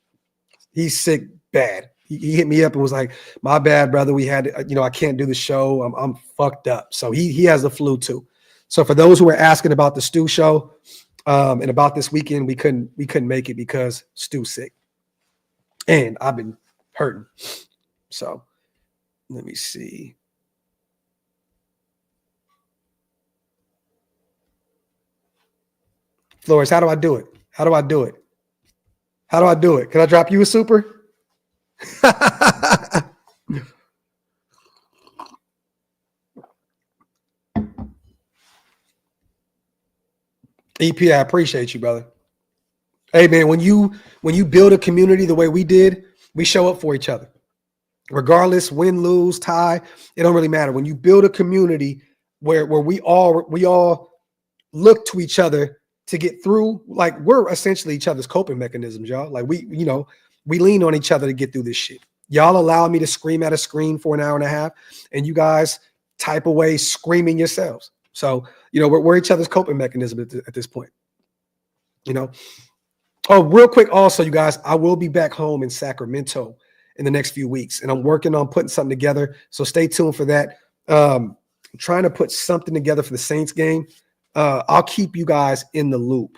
He's sick bad. He hit me up and was like, my bad, brother. We had, I can't do the show. I'm fucked up. So he has the flu too. So for those who are asking about the Stu show and about this weekend, we couldn't make it because Stu's sick. And I've been hurting. So let me see. Flores, how do I do it? How do I do it? How do I do it? Can I drop you a super? EP, I appreciate you, brother. Hey, man, when you build a community the way we did, we show up for each other. Regardless, win, lose, tie, it don't really matter. When you build a community where we all look to each other to get through, like we're essentially each other's coping mechanisms, y'all. Like we lean on each other to get through this shit. Y'all allow me to scream at a screen for an hour and a half, and you guys type away screaming yourselves. So, we're each other's coping mechanism at this point, Oh, real quick, also, you guys, I will be back home in Sacramento in the next few weeks, and I'm working on putting something together. So stay tuned for that. I'm trying to put something together for the Saints game. I'll keep you guys in the loop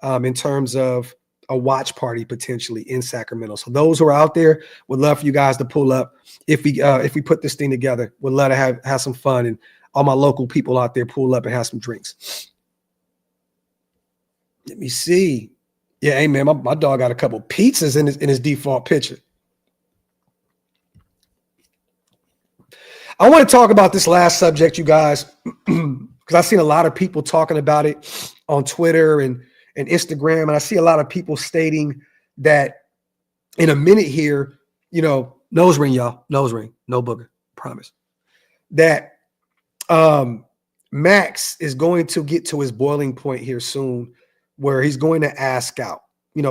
in terms of a watch party potentially in Sacramento. So those who are out there, would love for you guys to pull up if we put this thing together. Would love to have some fun, and all my local people out there pull up and have some drinks. Let me see. Yeah, hey man, my dog got a couple pizzas in his default picture. I want to talk about this last subject, you guys, because I've seen a lot of people talking about it on Twitter and Instagram, and I see a lot of people stating that in a minute here, nose ring, y'all, nose ring, no booger, promise, that Maxx is going to get to his boiling point here soon, where he's going to ask out,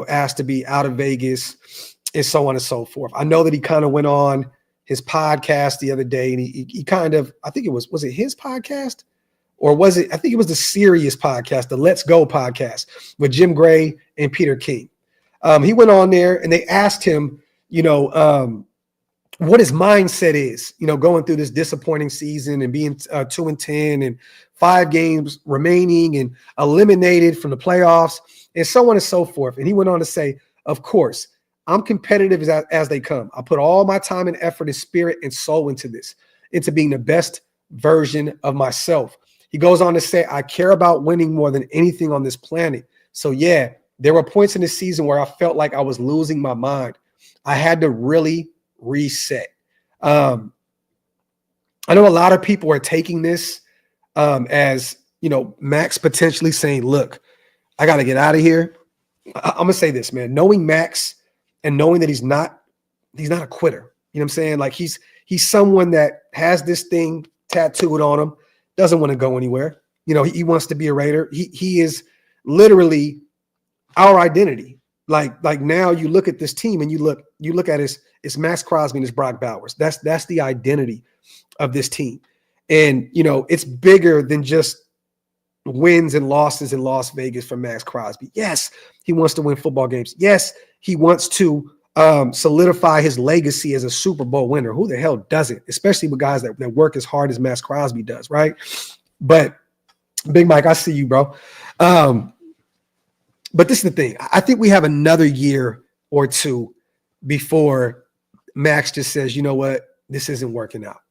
ask to be out of Vegas and so on and so forth. I know that he kind of went on his podcast the other day, and he kind of, I think was it his podcast? Or was it, I think it was the Sirius podcast, the Let's Go podcast with Jim Gray and Peter King. He went on there and they asked him, what his mindset is, going through this disappointing season and being 2-10 and 5 games remaining and eliminated from the playoffs and so on and so forth. And he went on to say, Of course, I'm competitive as they come. I put all my time and effort and spirit and soul into this, into being the best version of myself. He goes on to say, I care about winning more than anything on this planet. So yeah, there were points in the season where I felt like I was losing my mind. I had to really reset. I know a lot of people are taking this as, Maxx potentially saying, look, I got to get out of here. I'm going to say this, man, knowing Maxx and knowing that he's not a quitter. You know what I'm saying? Like he's someone that has this thing tattooed on him, doesn't want to go anywhere. He wants to be a Raider. He is literally our identity. Like now you look at this team and you look at it's Maxx Crosby and it's Brock Bowers. That's the identity of this team. And it's bigger than just wins and losses in Las Vegas for Maxx Crosby. Yes, he wants to win football games. Yes, he wants to solidify his legacy as a Super Bowl winner. Who the hell doesn't? Especially with guys that work as hard as Maxx Crosby does, right? But Big Mike, I see you, bro. But this is the thing. I think we have another year or two before Maxx just says, you know what, this isn't working out.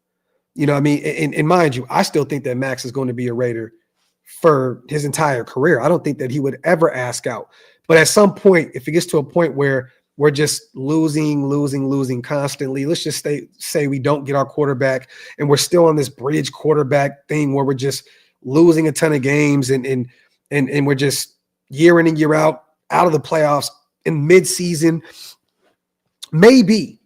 You know what I mean? And mind you, I still think that Maxx is going to be a Raider for his entire career. I don't think that he would ever ask out. But at some point, if it gets to a point where we're just losing constantly, let's just say we don't get our quarterback and we're still on this bridge quarterback thing where we're just losing a ton of games and we're just year in and year out of the playoffs in midseason. Maybe,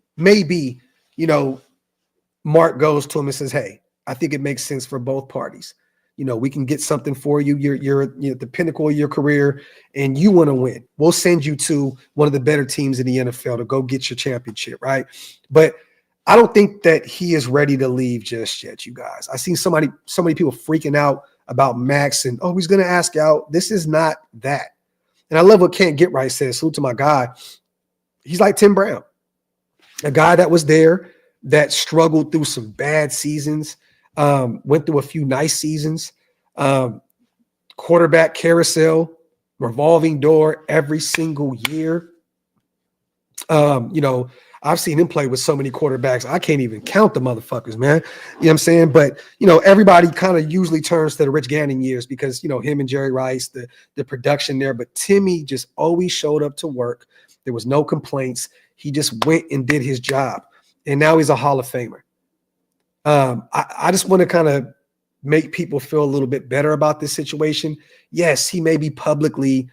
Mark goes to him and says, hey, I think it makes sense for both parties. We can get something for you. You're at the pinnacle of your career and you want to win. We'll send you to one of the better teams in the NFL to go get your championship, right? But I don't think that he is ready to leave just yet, you guys. I seen so many people freaking out about Maxx and, he's going to ask out. This is not that. And I love what Can't Get Right says. Salute to my guy. He's like Tim Brown, a guy that was there, that struggled through some bad seasons, went through a few nice seasons, quarterback carousel, revolving door every single year. I've seen him play with so many quarterbacks. I can't even count the motherfuckers, man. You know what I'm saying? But, everybody kind of usually turns to the Rich Gannon years because, him and Jerry Rice, the production there. But Timmy just always showed up to work. There was no complaints. He just went and did his job. And now he's a Hall of Famer. I just want to kind of make people feel a little bit better about this situation. Yes, he may be publicly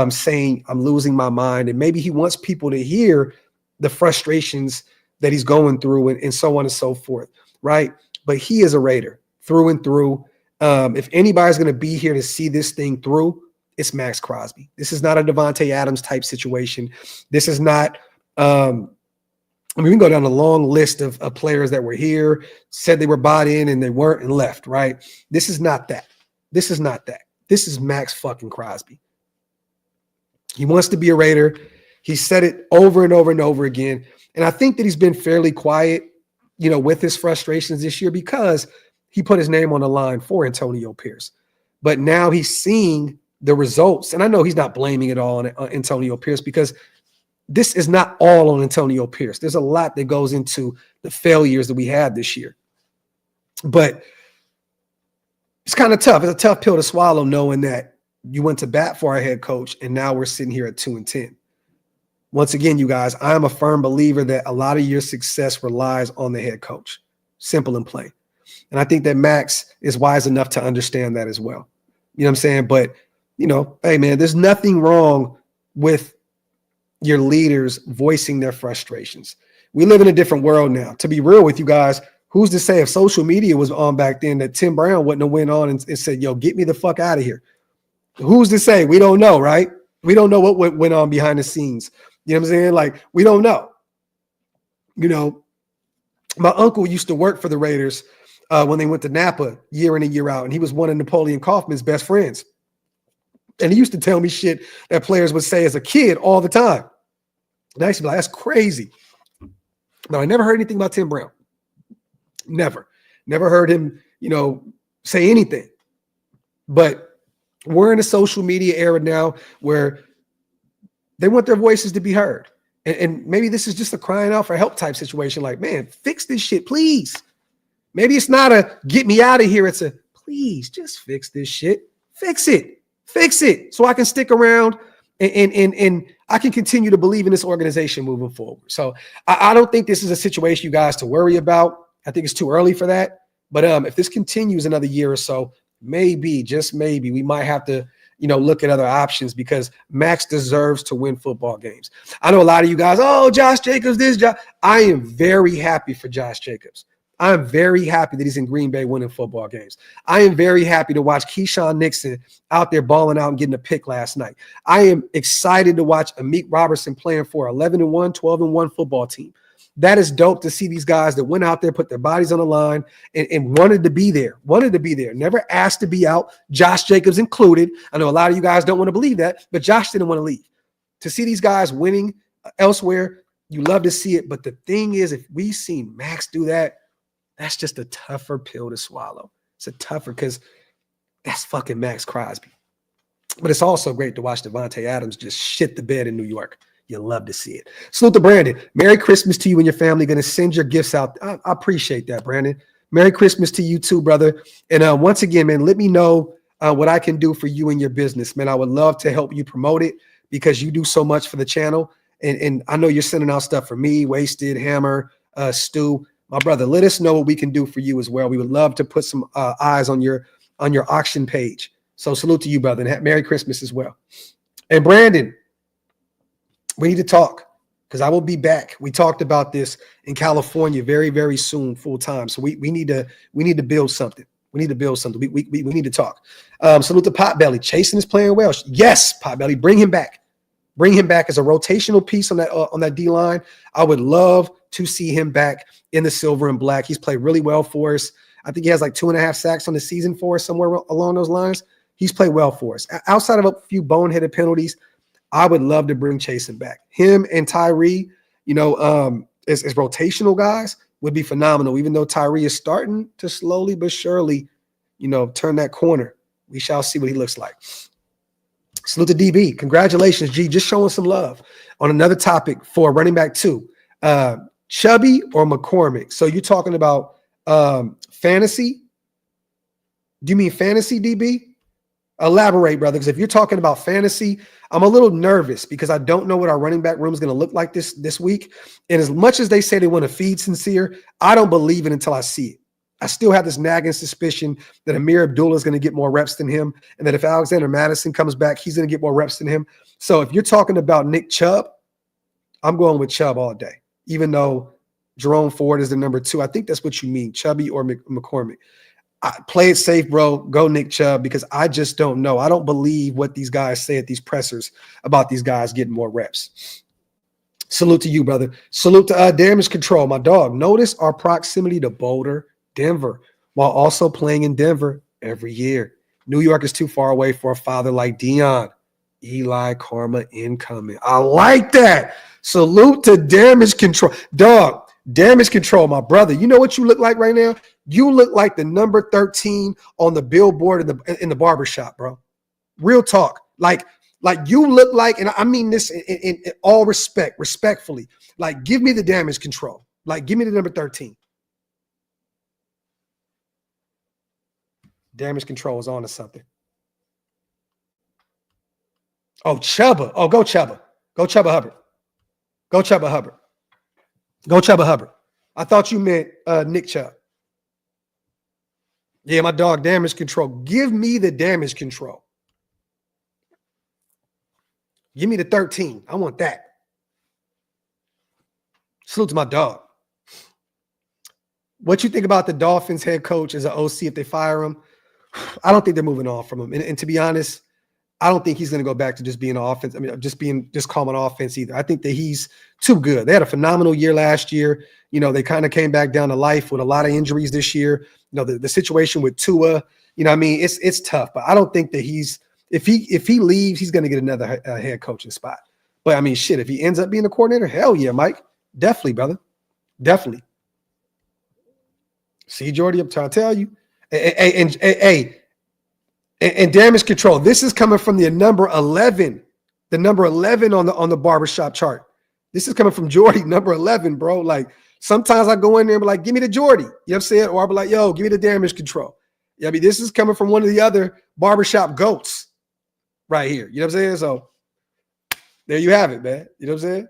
saying, I'm losing my mind. And maybe he wants people to hear the frustrations that he's going through and so on and so forth, right? But he is a Raider through and through. If anybody's going to be here to see this thing through, it's Maxx Crosby. This is not a Devontae Adams type situation. This is not we can go down a long list of players that were here, said they were bought in and they weren't and left, right? This is not that. This is not that. This is Maxx fucking Crosby. He wants to be a Raider. He said it over and over and over again. And I think that he's been fairly quiet, with his frustrations this year because he put his name on the line for Antonio Pierce. But now he's seeing the results. And I know he's not blaming it all on Antonio Pierce because this is not all on Antonio Pierce. There's a lot that goes into the failures that we had this year. But it's kind of tough. It's a tough pill to swallow knowing that you went to bat for our head coach and now we're sitting here at 2-10. Once again, you guys, I'm a firm believer that a lot of your success relies on the head coach. Simple and plain. And I think that Maxx is wise enough to understand that as well. You know what I'm saying? But, hey, man, there's nothing wrong with your leaders voicing their frustrations. We live in a different world now. To be real with you guys, who's to say if social media was on back then that Tim Brown wouldn't have went on and said, yo, get me the fuck out of here? Who's to say? We don't know, right? We don't know what went on behind the scenes. You know what I'm saying? Like, we don't know. My uncle used to work for the Raiders when they went to Napa year in and year out, and he was one of Napoleon Kaufman's best friends. And he used to tell me shit that players would say as a kid all the time. And I used to be like, that's crazy. But I never heard anything about Tim Brown. Never heard him, say anything. But we're in a social media era now where They want their voices to be heard. And maybe this is just a crying out for help type situation. Like, man, fix this shit, please. Maybe it's not a get me out of here. It's a please just fix this shit. Fix it so I can stick around and I can continue to believe in this organization moving forward. So I don't think this is a situation you guys to worry about. I think it's too early for that. But if this continues another year or so, maybe, just maybe, we might have to, look at other options because Maxx deserves to win football games. I know a lot of you guys, oh, Josh Jacobs, I am very happy for Josh Jacobs. I'm very happy that he's in Green Bay winning football games. I am very happy to watch Keyshawn Nixon out there balling out and getting a pick last night. I am excited to watch Amik Robertson playing for 11-1, 12-1 football team. That is dope to see these guys that went out there, put their bodies on the line, and wanted to be there, never asked to be out, Josh Jacobs included. I know a lot of you guys don't want to believe that, but Josh didn't want to leave. To see these guys winning elsewhere, you love to see it. But the thing is, if we seen Maxx do that, that's just a tougher pill to swallow. It's a tougher because that's fucking Maxx Crosby. But it's also great to watch Devontae Adams just shit the bed in New York. You love to see it. Salute to Brandon. Merry Christmas to you and your family. Going to send your gifts out. I appreciate that, Brandon. Merry Christmas to you too, brother. And once again, man, let me know what I can do for you and your business, man. I would love to help you promote it because you do so much for the channel. And I know you're sending out stuff for me, Wasted, Hammer, Stu. My brother, let us know what we can do for you as well. We would love to put some eyes on your auction page. So salute to you, brother, and Merry Christmas as well. And Brandon, we need to talk because I will be back. We talked about this in California very, very soon, full time. So we need to build something. We need to build something. We need to talk. Salute to Potbelly. Chasen is playing well. Yes, Potbelly, bring him back. Bring him back as a rotational piece on that D line. I would love to see him back in the silver and black. He's played really well for us. I think he has like 2.5 sacks on the season for us, somewhere along those lines. He's played well for us. Outside of a few boneheaded penalties, I would love to bring Chasen back. Him and Tyree, as rotational guys would be phenomenal. Even though Tyree is starting to slowly but surely, turn that corner. We shall see what he looks like. Salute to DB. Congratulations, G. Just showing some love. On another topic for running back 2, Chubby or McCormick? So you're talking about fantasy? Do you mean fantasy, DB? Elaborate, brother, because if you're talking about fantasy, I'm a little nervous because I don't know what our running back room is going to look like this week. And as much as they say they want to feed Sincere, I don't believe it until I see it. I still have this nagging suspicion that Amir Abdullah is going to get more reps than him, and that if Alexander Madison comes back, he's going to get more reps than him. So if you're talking about Nick Chubb, I'm going with Chubb all day, even though Jerome Ford is the number 2. I think that's what you mean, Chubby or McCormick. Play it safe, bro. Go Nick Chubb, because I just don't know. I don't believe what these guys say at these pressers about these guys getting more reps. Salute to you, brother. Salute to Damage Control, my dog. Notice our proximity to Boulder, Denver, while also playing in Denver every year. New York is too far away for a father like Dion. Eli Karma incoming. I like that. Salute to Damage Control. Dog, Damage Control, my brother. You know what you look like right now? You look like the number 13 on the billboard in the barbershop, bro. Real talk. Like you look like, and I mean this in all respectfully. Like, give me the Damage Control. Like, give me the number 13. Damage Control is on to something. Oh, Chubba. Oh, go Chubba. Go Chubba Hubbard. Go Chubba Hubbard. Go Chubba Hubbard. I thought you meant Nick Chubb. Yeah, my dog, Damage Control. Give me the Damage Control. Give me the 13. I want that. Salute to my dog. What you think about the Dolphins head coach as an OC if they fire him? I don't think they're moving on from him. And to be honest, I don't think he's going to go back to just being an offense. I mean, just calling offense either. I think that he's too good. They had a phenomenal year last year. They kind of came back down to life with a lot of injuries this year. The situation with Tua, it's tough. But I don't think that if he leaves, he's going to get another head coaching spot. But I mean, shit, if he ends up being a coordinator, hell yeah, Mike. Definitely, brother. Definitely. See, Jordy, I'm trying to tell you. And Damage Control. This is coming from the number 11 the number 11 on the barbershop chart. This is coming from Jordy, number 11, bro. Like, sometimes I go in there and be like, give me the Jordy. You know what I'm saying? Or I'll be like, yo, give me the damage control. Yeah, I mean, this is coming from one of the other barbershop goats right here. You know what I'm saying? So there you have it, man. You know what I'm saying?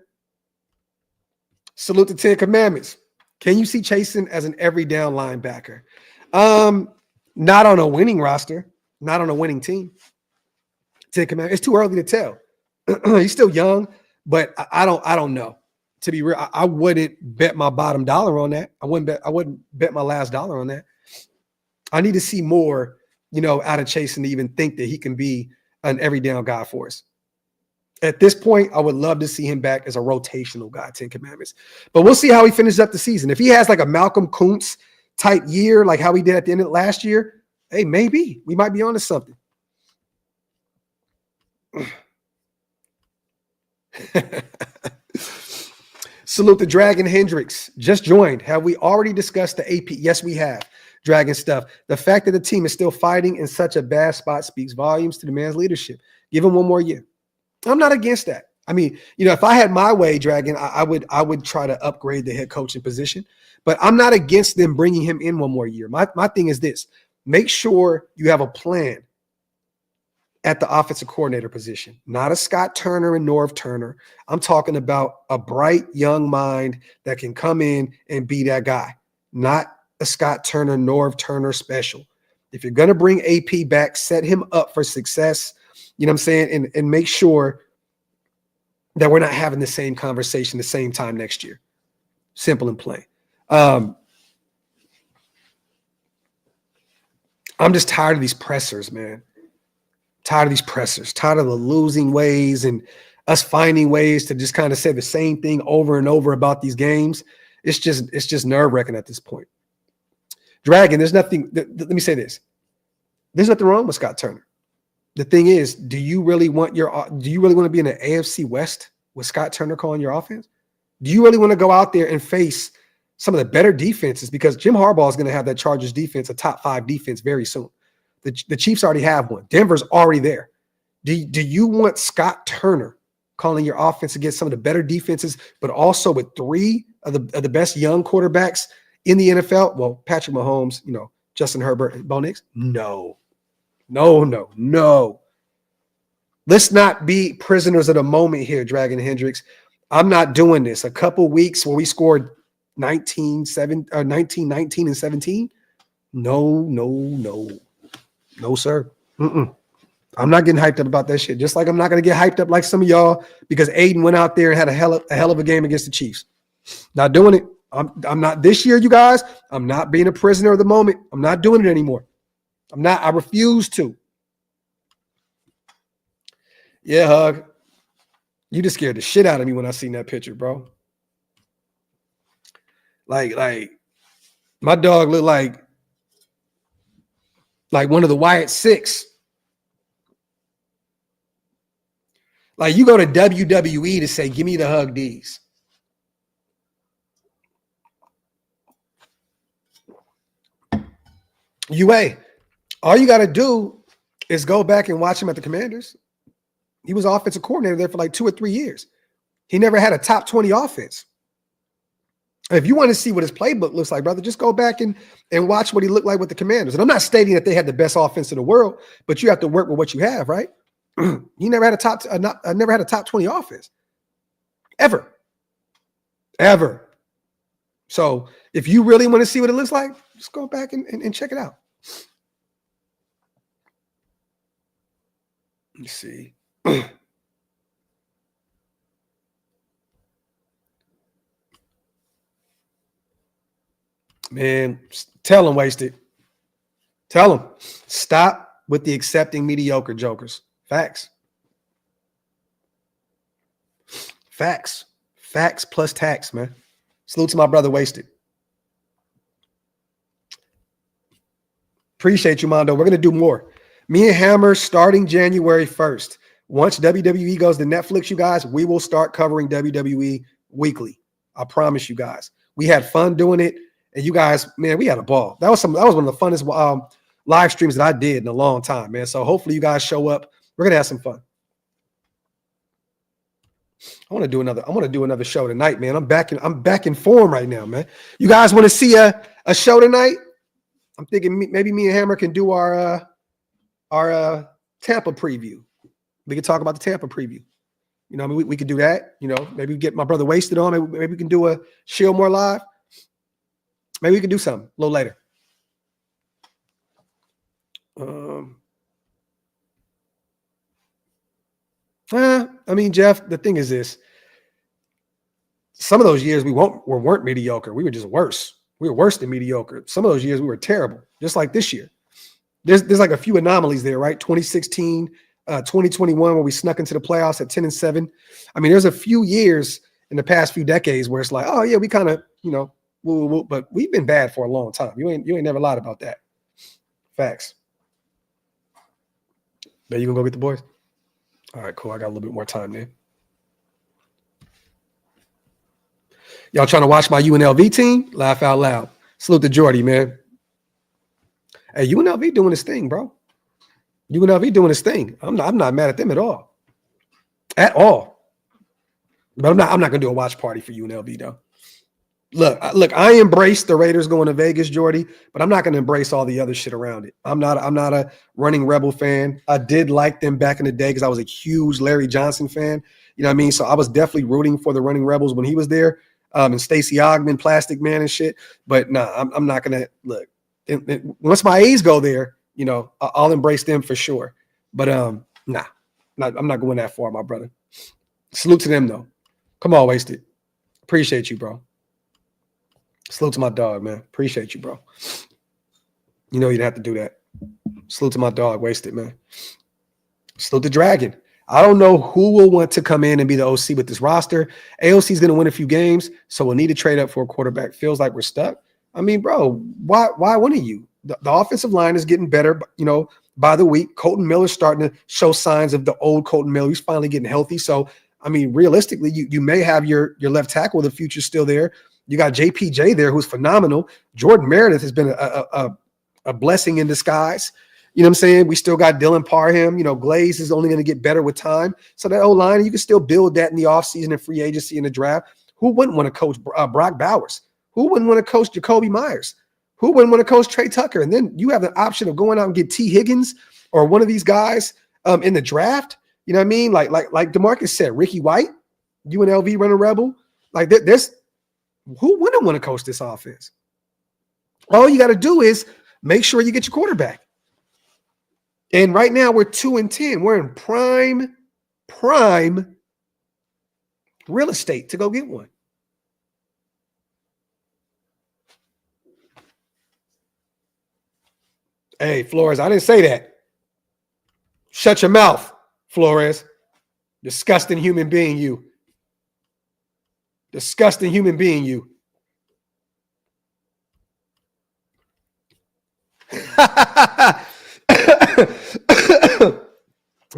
Salute the 10 Commandments. Can you see Chasen as an every down linebacker? Not on a winning roster, not on a winning team. 10 Commandments. It's too early to tell. He's still young, but I don't know. To be real, I wouldn't bet my bottom dollar on that. I wouldn't bet my last dollar on that. I need to see more, out of Chasen to even think that he can be an every down guy for us. At this point, I would love to see him back as a rotational guy, 10 Commandments. But we'll see how he finishes up the season. If he has like a Malcolm Kuntz type year, like how he did at the end of last year, hey, maybe we might be onto something. Salute the Dragon Hendricks. Just joined. Have we already discussed the AP? Yes, we have. Dragon stuff. The fact that the team is still fighting in such a bad spot speaks volumes to the man's leadership. Give him one more year. I'm not against that. I mean, if I had my way, Dragon, I would try to upgrade the head coaching position, but I'm not against them bringing him in one more year. My thing is this: make sure you have a plan at the offensive coordinator position, not a Scott Turner and Norv Turner. I'm talking about a bright young mind that can come in and be that guy, not a Scott Turner, Norv Turner special. If you're going to bring AP back, set him up for success. You know what I'm saying? And make sure that we're not having the same conversation the same time next year. Simple and plain. I'm just tired of these pressers, man. Tired of these pressers. Tired of the losing ways and us finding ways to just kind of say the same thing over and over about these games. It's just nerve-wracking at this point. Dragon, there's nothing. Let me say this. There's nothing wrong with Scott Turner. The thing is, do you really want to be in the AFC West with Scott Turner calling your offense? Do you really want to go out there and face some of the better defenses? Because Jim Harbaugh is going to have that Chargers defense, a top 5 defense very soon. The Chiefs already have one. Denver's already there. Do you want Scott Turner calling your offense against some of the better defenses, but also with 3 of the best young quarterbacks in the NFL? Well, Patrick Mahomes, Justin Herbert, and Bo Nix? No. Let's not be prisoners of the moment here, Dragon Hendricks. I'm not doing this. A couple weeks where we scored 19, 19, and 17. No, sir. I'm not getting hyped up about that shit. Just like I'm not going to get hyped up like some of y'all because Aiden went out there and had a hell of a game against the Chiefs. Not doing it. I'm not this year, you guys. I'm not being a prisoner of the moment. I'm not doing it anymore. I'm not. I refuse to. Yeah, Hug. You just scared the shit out of me when I seen that picture, bro. Like my dog looked like one of the Wyatt Six. Like you go to WWE to say, give me the Hug D's. UA. All you got to do is go back and watch him at the Commanders. He was offensive coordinator there for like 2 or 3 years. He never had a top 20 offense. If you want to see what his playbook looks like, brother, just go back and watch what he looked like with the Commanders. And I'm not stating that they had the best offense in the world, but you have to work with what you have, right? He never had a top 20 offense. Ever. So if you really want to see what it looks like, just go back and check it out. Let me see. Man, tell him, Wasted. Tell him. Stop with the accepting mediocre jokers. Facts. Facts plus tax, man. Salute to my brother, Wasted. Appreciate you, Mondo. We're going to do more. Me and Hammer starting January 1st. Once WWE goes to Netflix, you guys, we will start covering WWE weekly. I promise you guys. We had fun doing it. And you guys, man, we had a ball. That was one of the funnest live streams that I did in a long time, man. So hopefully you guys show up. We're going to have some fun. I want to do another show tonight, man. I'm back in form right now, man. You guys want to see a show tonight? I'm thinking maybe me and Hammer can do our Tampa preview. We can talk about the Tampa preview. You know, I mean, we could do that. You know, maybe get my brother Wasted on. Maybe we can do a Shieldmore live. Maybe we can do something a little later. I mean, Jeff, the thing is this. Some of those years we weren't mediocre. We were just worse. We were worse than mediocre. Some of those years we were terrible, just like this year. There's like a few anomalies there, right? 2016, 2021, where we snuck into the playoffs at 10-7. I mean, there's a few years in the past few decades where it's like, oh yeah, we kind of, you know, but we've been bad for a long time. You ain't never lied about that. Facts. Now you gonna go get the boys? All right, cool. I got a little bit more time there. Y'all trying to watch my UNLV team? Laugh out loud. Salute to Jordy, man. Hey, UNLV doing his thing, bro. UNLV doing his thing. I'm not mad at them at all. At all. But I'm not gonna do a watch party for UNLV though. Look, I embrace the Raiders going to Vegas, Jordy, but I'm not going to embrace all the other shit around it. I'm not a running Rebel fan. I did like them back in the day because I was a huge Larry Johnson fan. You know what I mean? So I was definitely rooting for the running Rebels when he was there, and Stacey Ogman, Plastic Man and shit. But nah, I'm not going to look. Once my A's go there, you know, I'll embrace them for sure. But nah, I'm not going that far, my brother. Salute to them though. Come on, Wasted. Appreciate you, bro. Salute to my dog, man. Appreciate you, bro. You know you didn't have to do that. Salute to my dog, Wasted, man. Salute to Dragon. I don't know who will want to come in and be the OC with this roster. AOC is going to win a few games, so we'll need to trade up for a quarterback. Feels like we're stuck. I mean, bro, why one of you? The offensive line is getting better, you know, by the week. Colton Miller's starting to show signs of the old Colton Miller. He's finally getting healthy. So, I mean, realistically, you may have your left tackle. The future's still there. You got JPJ there, who's phenomenal. Jordan Meredith has been a blessing in disguise. You know what I'm saying? We still got Dylan Parham. You know, Glaze is only going to get better with time. So that O-line, you can still build that in the offseason and free agency in the draft. Who wouldn't want to coach Brock Bowers? Who wouldn't want to coach Jacoby Myers? Who wouldn't want to coach Trey Tucker? And then you have the option of going out and get T. Higgins or one of these guys in the draft. You know what I mean? Like DeMarcus said, Ricky White, UNLV running Rebel. Like there's who wouldn't want to coach this offense? All you got to do is make sure you get your quarterback. And right now we're 2-10. We're in prime real estate to go get one. Hey, Flores, I didn't say that. Shut your mouth, Flores. Disgusting human being, you. Disgusting human being, you.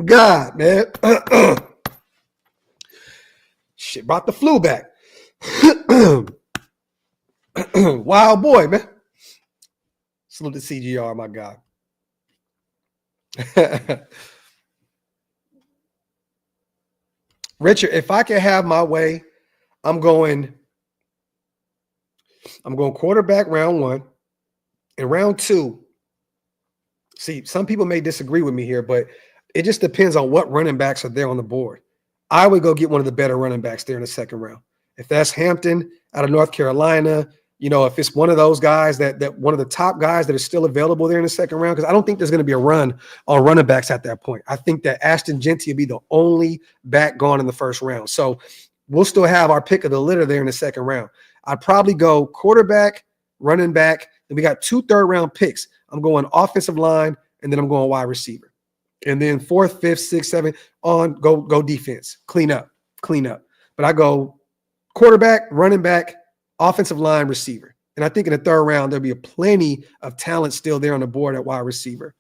God, man. Shit, brought the flu back. Wild boy, man. Salute to CGR, my God. Richard, if I can have my way, I'm going quarterback round 1. In round 2, see, some people may disagree with me here, but it just depends on what running backs are there on the board. I would go get one of the better running backs there in the second round. If that's Hampton out of North Carolina, you know, if it's one of those guys that one of the top guys that are still available there in the second round, because I don't think there's going to be a run on running backs at that point. I think that Ashton Genty will be the only back gone in the first round. So we'll still have our pick of the litter there in the second round. I'd probably go quarterback, running back, and we got 2 third-round picks. I'm going offensive line, and then I'm going wide receiver. And then 4th, 5th, 6th, 7th, go defense. Clean up. But I go quarterback, running back, offensive line, receiver. And I think in the third round, there'll be plenty of talent still there on the board at wide receiver.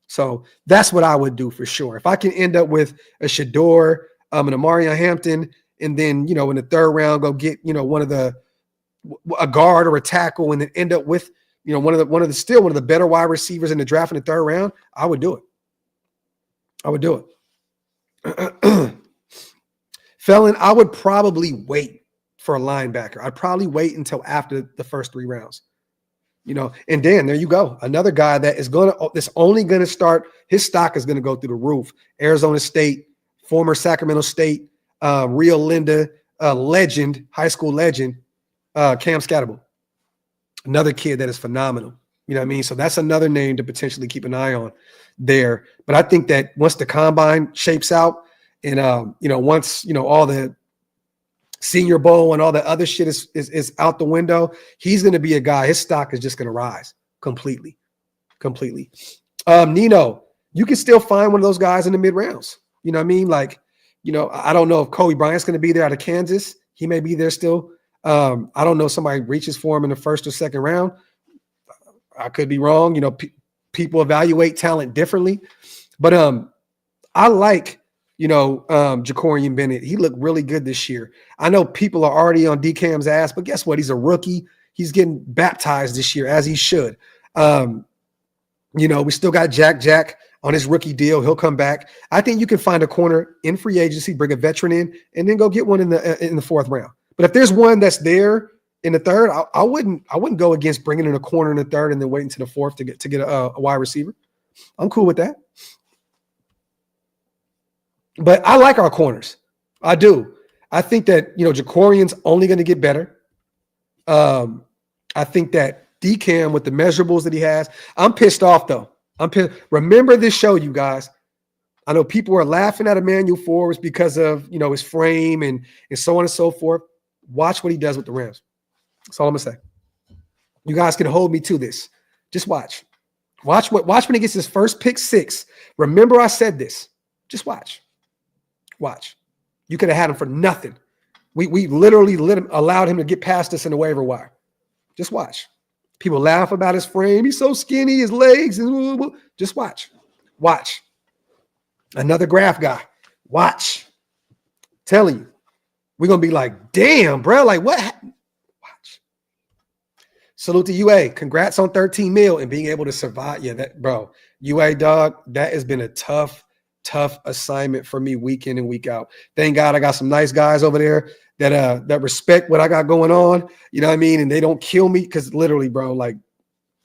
So that's what I would do for sure. If I can end up with a Shedeur, an Amarion Hampton, and then, you know, in the third round, go get, you know, a guard or a tackle, and then end up with, you know, one of the better wide receivers in the draft in the third round, I would do it. Felon, I would probably wait for a linebacker. I'd probably wait until after the first 3 rounds. And Dan, there you go. Another guy that's only gonna start. His stock is gonna go through the roof. Arizona State, former Sacramento State, Rio Linda legend, high school legend, Cam Scatterable. Another kid that is phenomenal. You know what I mean? So that's another name to potentially keep an eye on there. But I think that once the combine shapes out and once all the Senior Bowl and all the other shit is out the window, he's going to be a guy. His stock is just going to rise completely. Nino, you can still find one of those guys in the mid rounds. You know what I mean? Like, I don't know if Kobe Bryant's going to be there out of Kansas. He may be there still. I don't know if somebody reaches for him in the first or second round. I could be wrong. People evaluate talent differently. But I like Jacorian Bennett. He looked really good this year. I know people are already on DCam's ass, but guess what? He's a rookie. He's getting baptized this year, as he should. We still got Jack on his rookie deal. He'll come back. I think you can find a corner in free agency, bring a veteran in, and then go get one in the 4th round. But if there's one that's there in the 3rd, I wouldn't go against bringing in a corner in the 3rd and then waiting to the 4th to get a wide receiver. I'm cool with that. But I like our corners. I do. I think that, Jacorian's only going to get better. I think that DCam with the measurables that he has, I'm pissed off though. Remember this show, you guys. I know people are laughing at Emmanuel Forbes because of, his frame and so on and so forth. Watch what he does with the Rams. That's all I'm going to say. You guys can hold me to this. Just watch. Watch when he gets his first pick 6. Remember I said this. Just watch. You could have had him for nothing. We literally allowed him to get past us in the waiver wire. Just watch. People laugh about his frame. He's so skinny, his legs. And just watch. Another Graphk guy. Watch. Telling you. We're going to be like, damn, bro. Like, what happened? Watch. Salute to UA. Congrats on 13 mil and being able to survive. Yeah, UA, dog, that has been a tough assignment for me week in and week out. Thank God I got some nice guys over there that respect what I got going on. You know what I mean? And they don't kill me because literally, bro, like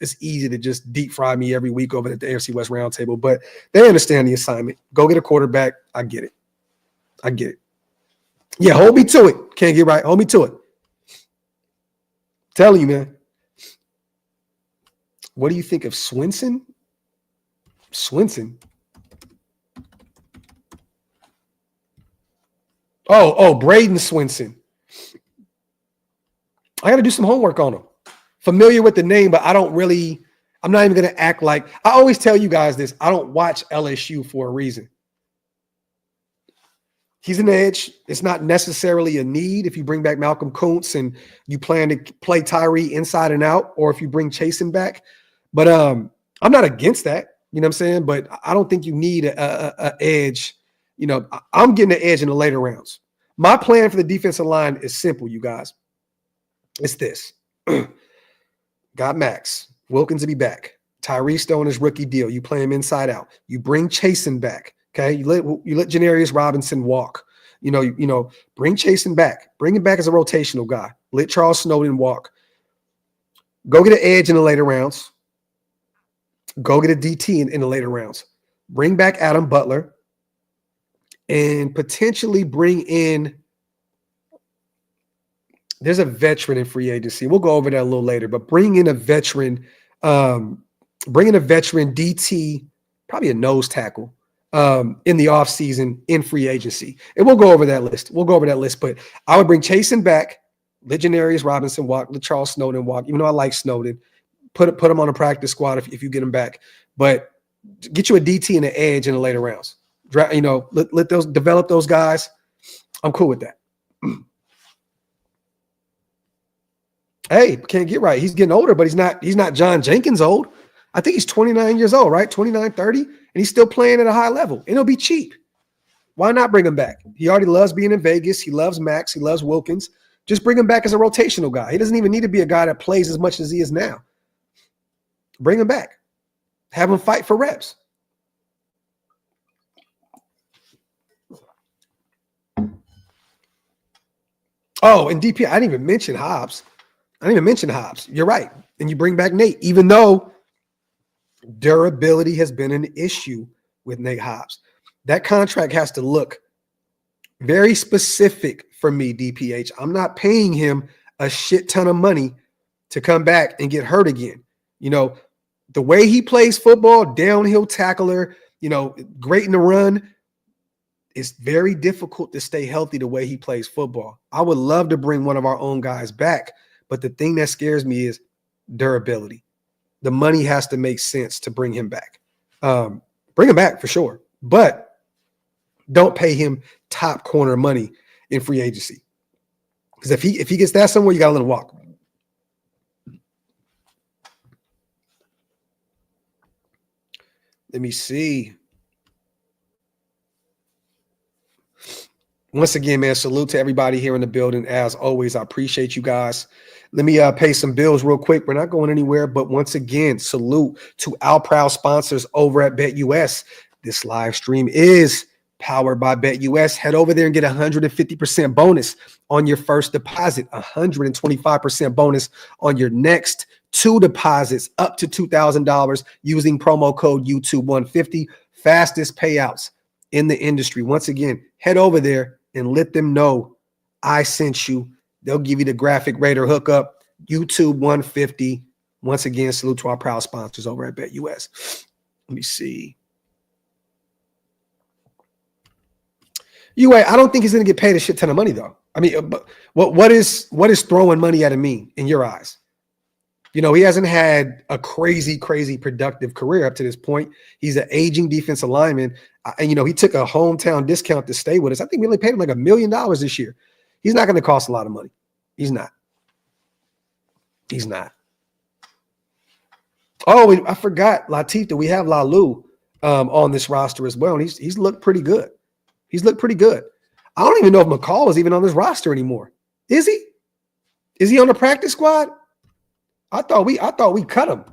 it's easy to just deep fry me every week over at the AFC West roundtable, but they understand the assignment. Go get a quarterback. I get it. Yeah, hold me to it. Can't get right. Hold me to it. Telling you, man. What do you think of Swinson? Oh, Braden Swinson. I got to do some homework on him. Familiar with the name, but I'm not even going to act like, I always tell you guys this. I don't watch LSU for a reason. He's an edge. It's not necessarily a need if you bring back Malcolm Kuntz and you plan to play Tyree inside and out, or if you bring Chasen back. But I'm not against that. You know what I'm saying? But I don't think you need a edge. I'm getting an edge in the later rounds. My plan for the defensive line is simple, you guys. It's this. Got Max. Wilkins to be back. Tyree Stone is rookie deal. You play him inside out. You bring Chasen back. Okay. You let Janarius Robinson walk. Bring Chasen back. Bring him back as a rotational guy. Let Charles Snowden walk. Go get an edge in the later rounds. Go get a DT in the later rounds. Bring back Adam Butler. And potentially bring in, there's a veteran in free agency. We'll go over that a little later, but bring in a veteran DT, probably a nose tackle in the offseason in free agency. And we'll go over that list. But I would bring Chasen back, let Janarius Robinson walk, let Charles Snowden walk, even though I like Snowden. Put him on a practice squad if you get him back. But get you a DT and an edge in the later rounds. Let those develop those guys. I'm cool with that. Hey, can't get right. He's getting older, but he's not John Jenkins old. I think he's 29 years old, right? 29, 30, and he's still playing at a high level. And it'll be cheap. Why not bring him back? He already loves being in Vegas. He loves Max. He loves Wilkins. Just bring him back as a rotational guy. He doesn't even need to be a guy that plays as much as he is now. Bring him back. Have him fight for reps. Oh, and DP, I didn't even mention Hobbs. You're right. And you bring back Nate, even though durability has been an issue with Nate Hobbs. That contract has to look very specific for me, DPH. I'm not paying him a shit ton of money to come back and get hurt again. You know, the way he plays football, downhill tackler, you know, great in the run, it's very difficult to stay healthy the way he plays football. I would love to bring one of our own guys back, but the thing that scares me is durability. The money has to make sense to bring him back. Bring him back for sure, but don't pay him top corner money in free agency. Because if he gets that somewhere, you got to let him walk. Let me see. Once again, man, salute to everybody here in the building. As always, I appreciate you guys. Let me pay some bills real quick. We're not going anywhere, but once again, salute to our proud sponsors over at BetUS. This live stream is powered by BetUS. Head over there and get 150% bonus on your first deposit, 125% bonus on your next 2 deposits up to $2,000 using promo code YouTube150. Fastest payouts in the industry. Once again, head over there and let them know I sent you. They'll give you the Graphk Raider hookup, YouTube 150. Once again, salute to our proud sponsors over at BetUS. Let me see. I don't think he's going to get paid a shit ton of money, though. I mean, but what is throwing money at him mean in your eyes? You know, he hasn't had a crazy productive career up to this point. He's an aging defensive lineman. And, you know, he took a hometown discount to stay with us. I think we only paid him like $1 million this year. He's not going to cost a lot of money. He's not. Oh, I forgot Latif that we have Lalu on this roster as well. And he's looked pretty good. I don't even know if McCall is even on this roster anymore. Is he? Is he on the practice squad? I thought we cut him.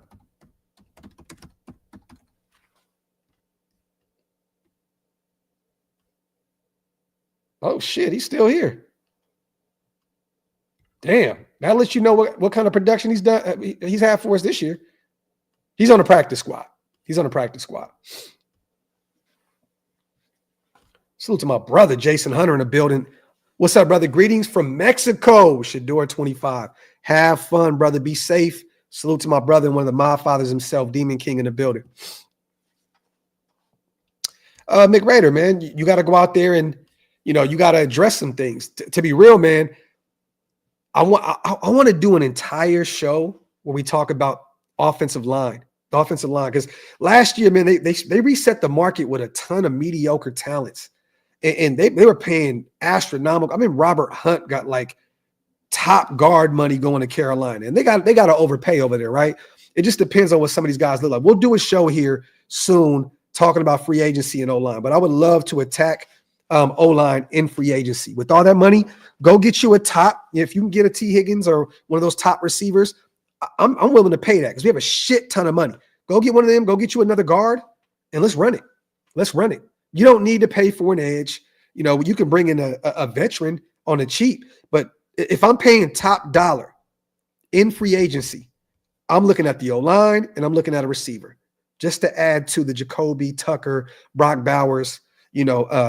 Oh shit, he's still here. Damn, that lets you know what kind of production he's had for us this year. He's on the practice squad. Salute to my brother Jason Hunter in the building. What's up, brother? Greetings from Mexico. Shedeur 25. Have fun, brother. Be safe. Salute to my brother and one of the mob fathers himself, Demon King in the building. McRaider, man, you got to go out there and, you know, you got to address some things. To be real, man, I want to do an entire show where we talk about the offensive line, because last year, man, they reset the market with a ton of mediocre talents, and they were paying astronomical. I mean, Robert Hunt got like top guard money going to Carolina, and they got to overpay over there, right? It just depends on what some of these guys look like. We'll do a show here soon talking about free agency and O-line, but I would love to attack O-line in free agency. With all that money, go get you a top. If you can get a T. Higgins or one of those top receivers, I'm willing to pay that because we have a shit ton of money. Go get one of them. Go get you another guard, and let's run it. You don't need to pay for an edge. You know, you can bring in a veteran on the cheap, but if I'm paying top dollar in free agency, I'm looking at the O-line and I'm looking at a receiver just to add to the Jacoby, Tucker, Brock Bowers,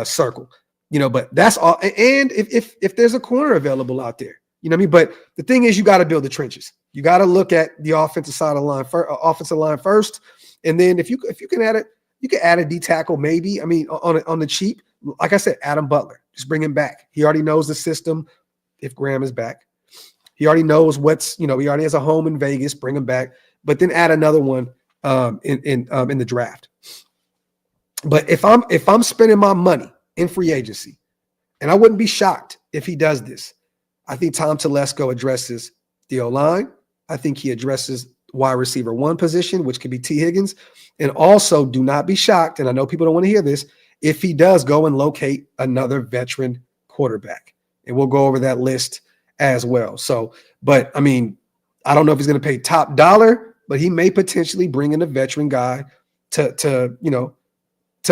circle, but that's all. And if there's a corner available out there, you know what I mean? But the thing is, you got to build the trenches. You got to look at the offensive side of the line, offensive line first. And then if you can add it, you can add a D tackle, maybe. I mean, on the cheap, like I said, Adam Butler, just bring him back. He already knows the system. If Graham is back, he already knows he already has a home in Vegas, bring him back, but then add another one in the draft. But if I'm spending my money in free agency, and I wouldn't be shocked if he does this, I think Tom Telesco addresses the O-line. I think he addresses wide receiver 1 position, which could be T. Higgins. And also do not be shocked, and I know people don't want to hear this, if he does go and locate another veteran quarterback. And we'll go over that list as well. So, but I mean, I don't know if he's going to pay top dollar, but he may potentially bring in a veteran guy to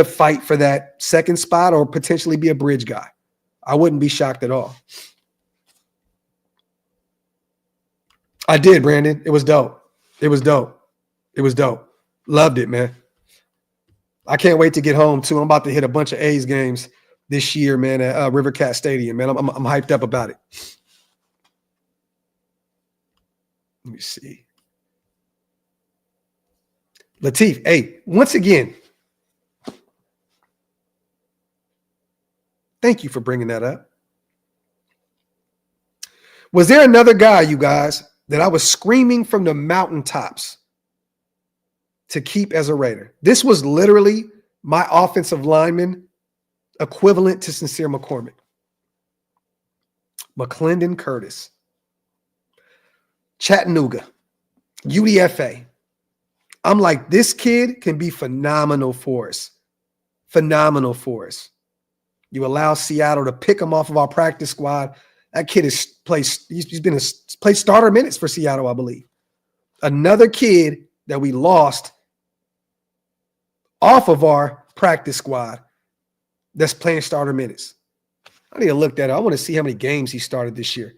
fight for that second spot or potentially be a bridge guy. I wouldn't be shocked at all. I did, Brandon. It was dope. It was dope. It was dope. Loved it, man. I can't wait to get home, too. I'm about to hit a bunch of A's games this year, man, at River Cat Stadium, man. I'm hyped up about it. Let me see. Latif, hey, once again, thank you for bringing that up. Was there another guy, you guys, that I was screaming from the mountaintops to keep as a Raider? This was literally my offensive lineman equivalent to Sincere McCormick. McClendon Curtis. Chattanooga. UDFA. I'm like, this kid can be phenomenal for us. Phenomenal for us. You allow Seattle to pick him off of our practice squad. That kid has played starter minutes for Seattle, I believe. Another kid that we lost off of our practice squad that's playing starter minutes. I need to look that up. I want to see how many games he started this year.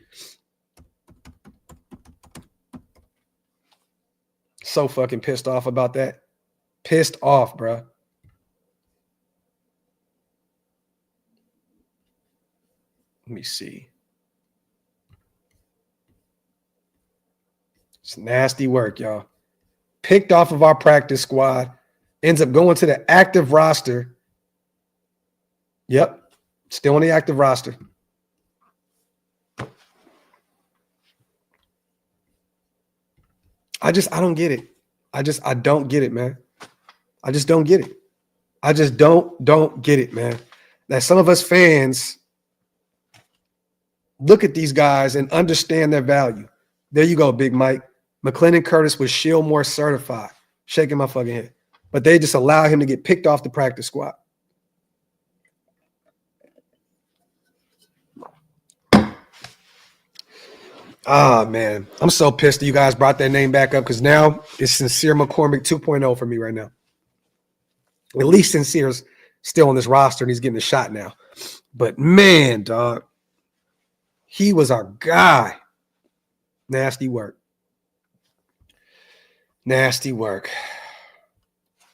So fucking pissed off about that. Pissed off, bro. Let me see. It's nasty work, y'all. Picked off of our practice squad. Ends up going to the active roster. Yep. Still on the active roster. I don't get it. I don't get it, man. I just don't get it. I just don't get it, man. That some of us fans look at these guys and understand their value. There you go, Big Mike. McClendon Curtis was Shieldmore certified. Shaking my fucking head. But they just allow him to get picked off the practice squad. Ah, man. I'm so pissed that you guys brought that name back up because now it's Sincere McCormick 2.0 for me right now. At least Sincere's still on this roster and he's getting a shot now. But, man, dog, he was our guy. Nasty work. Nasty work.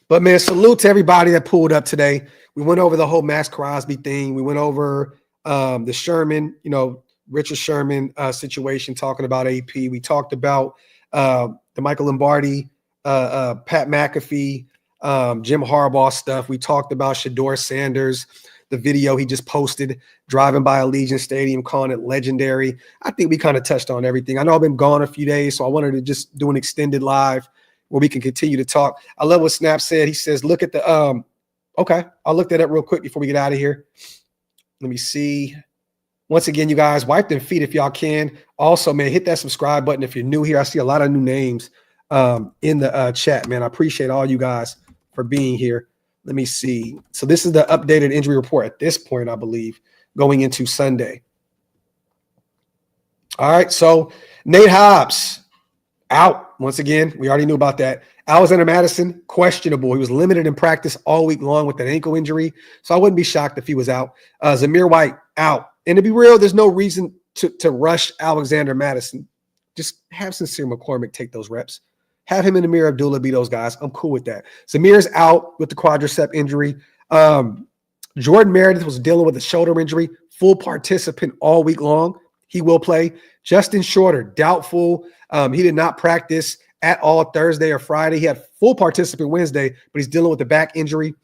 But, man, salute to everybody that pulled up today. We went over the whole Maxx Crosby thing. We went over the Sherman, Richard Sherman situation, talking about AP. We talked about the Michael Lombardi, Pat McAfee, Jim Harbaugh stuff. We talked about Shedeur Sanders, the video he just posted driving by Allegiant Stadium, calling it legendary. I think we kind of touched on everything. I know I've been gone a few days, so I wanted to just do an extended live where we can continue to talk. I love what Snap said. He says, look at the okay, I'll look that up real quick before we get out of here. Let me see. Once again, you guys, wipe them feet if y'all can. Also, man, hit that subscribe button if you're new here. I see a lot of new names in the chat, man. I appreciate all you guys for being here. Let me see. So this is the updated injury report at this point, I believe, going into Sunday. All right, so Nate Hobbs out. Once again, we already knew about that. Alexander Madison, questionable. He was limited in practice all week long with an ankle injury, so I wouldn't be shocked if he was out. Zamir White, out. And to be real, there's no reason to rush Alexander Madison. Just have Sincere McCormick take those reps. Have him and Amir Abdullah be those guys. I'm cool with that. Zamir's out with the quadricep injury. Jordan Meredith was dealing with a shoulder injury, full participant all week long. He will play. Justin Shorter, doubtful. He did not practice at all Thursday or Friday. He had full participant Wednesday, but he's dealing with a back injury.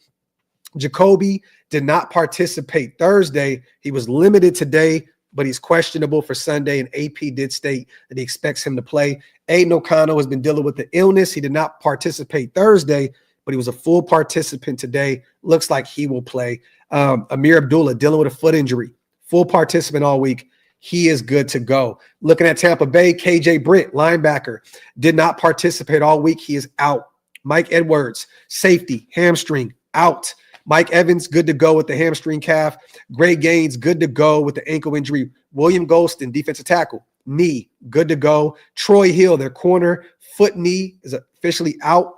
Jacoby did not participate Thursday. He was limited today, but he's questionable for Sunday, and AP did state that he expects him to play. Aiden O'Connell has been dealing with the illness. He did not participate Thursday, but he was a full participant today. Looks like he will play. Amir Abdullah dealing with a foot injury, full participant all week. He is good to go. Looking at Tampa Bay, KJ Britt, linebacker, did not participate all week. He is out. Mike Edwards, safety, hamstring, out. Mike Evans, good to go with the hamstring calf. Gray Gaines, good to go with the ankle injury. William Golston, defensive tackle, knee, good to go. Troy Hill, their corner, foot knee is officially out.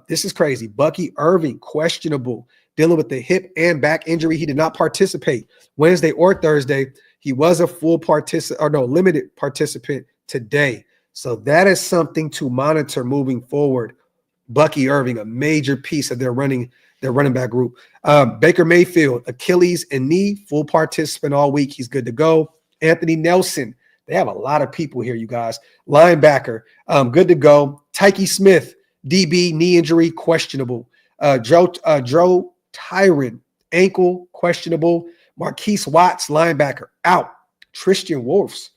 This is crazy. Bucky Irving, questionable, dealing with the hip and back injury. He did not participate Wednesday or Thursday. He was a full limited participant today. So that is something to monitor moving forward. Bucky Irving, a major piece of their running back group. Baker Mayfield, Achilles and knee, full participant all week. He's good to go. Anthony Nelson. They have a lot of people here, you guys. Linebacker, good to go. Tyke Smith, DB, knee injury, questionable. Joe Tyron, ankle, questionable. Marquise Watts, linebacker, out. Tristan Wirfs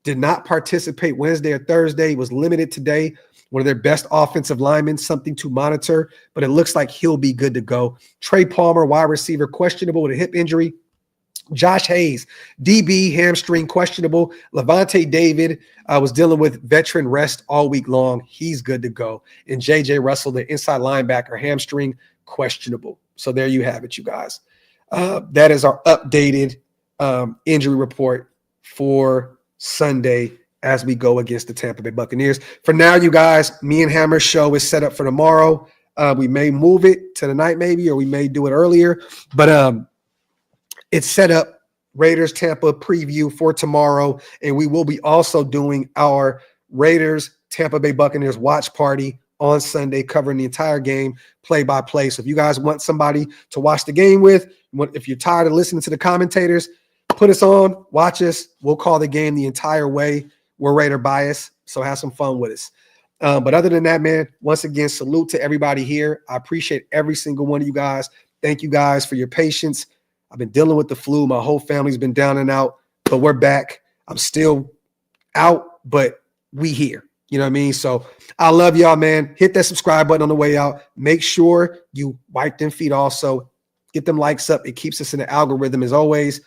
did not participate Wednesday or Thursday. He was limited today. One of their best offensive linemen, something to monitor, but it looks like he'll be good to go. Trey Palmer, wide receiver, questionable with a hip injury. Josh Hayes, DB, hamstring, questionable. Levante David was dealing with veteran rest all week long. He's good to go. And J.J. Russell, the inside linebacker, hamstring, questionable. So there you have it, you guys. That is our updated injury report for Sunday as we go against the Tampa Bay Buccaneers. For now, you guys, me and Hammer's show is set up for tomorrow. We may move it to the night maybe, or we may do it earlier. But it's set up, Raiders Tampa preview for tomorrow. And we will be also doing our Raiders Tampa Bay Buccaneers watch party on Sunday, covering the entire game, play-by-play. So if you guys want somebody to watch the game with, if you're tired of listening to the commentators, put us on, watch us. We'll call the game the entire way. We're Raider bias, so have some fun with us. But other than that, man, once again, salute to everybody here. I appreciate every single one of you guys. Thank you guys for your patience. I've been dealing with the flu. My whole family's been down and out, but we're back. I'm still out, but we here. You know what I mean? So I love y'all, man. Hit that subscribe button on the way out. Make sure you wipe them feet also. Get them likes up. It keeps us in the algorithm as always.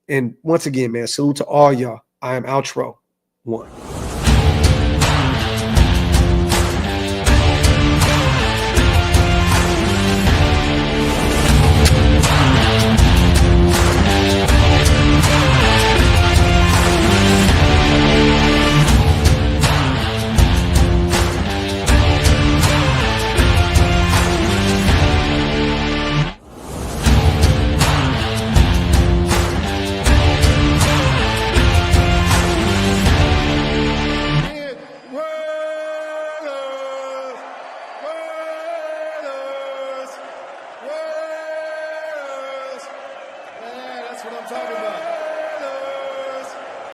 And once again, man, salute to all y'all. I am Outro One. That's what I'm talking about.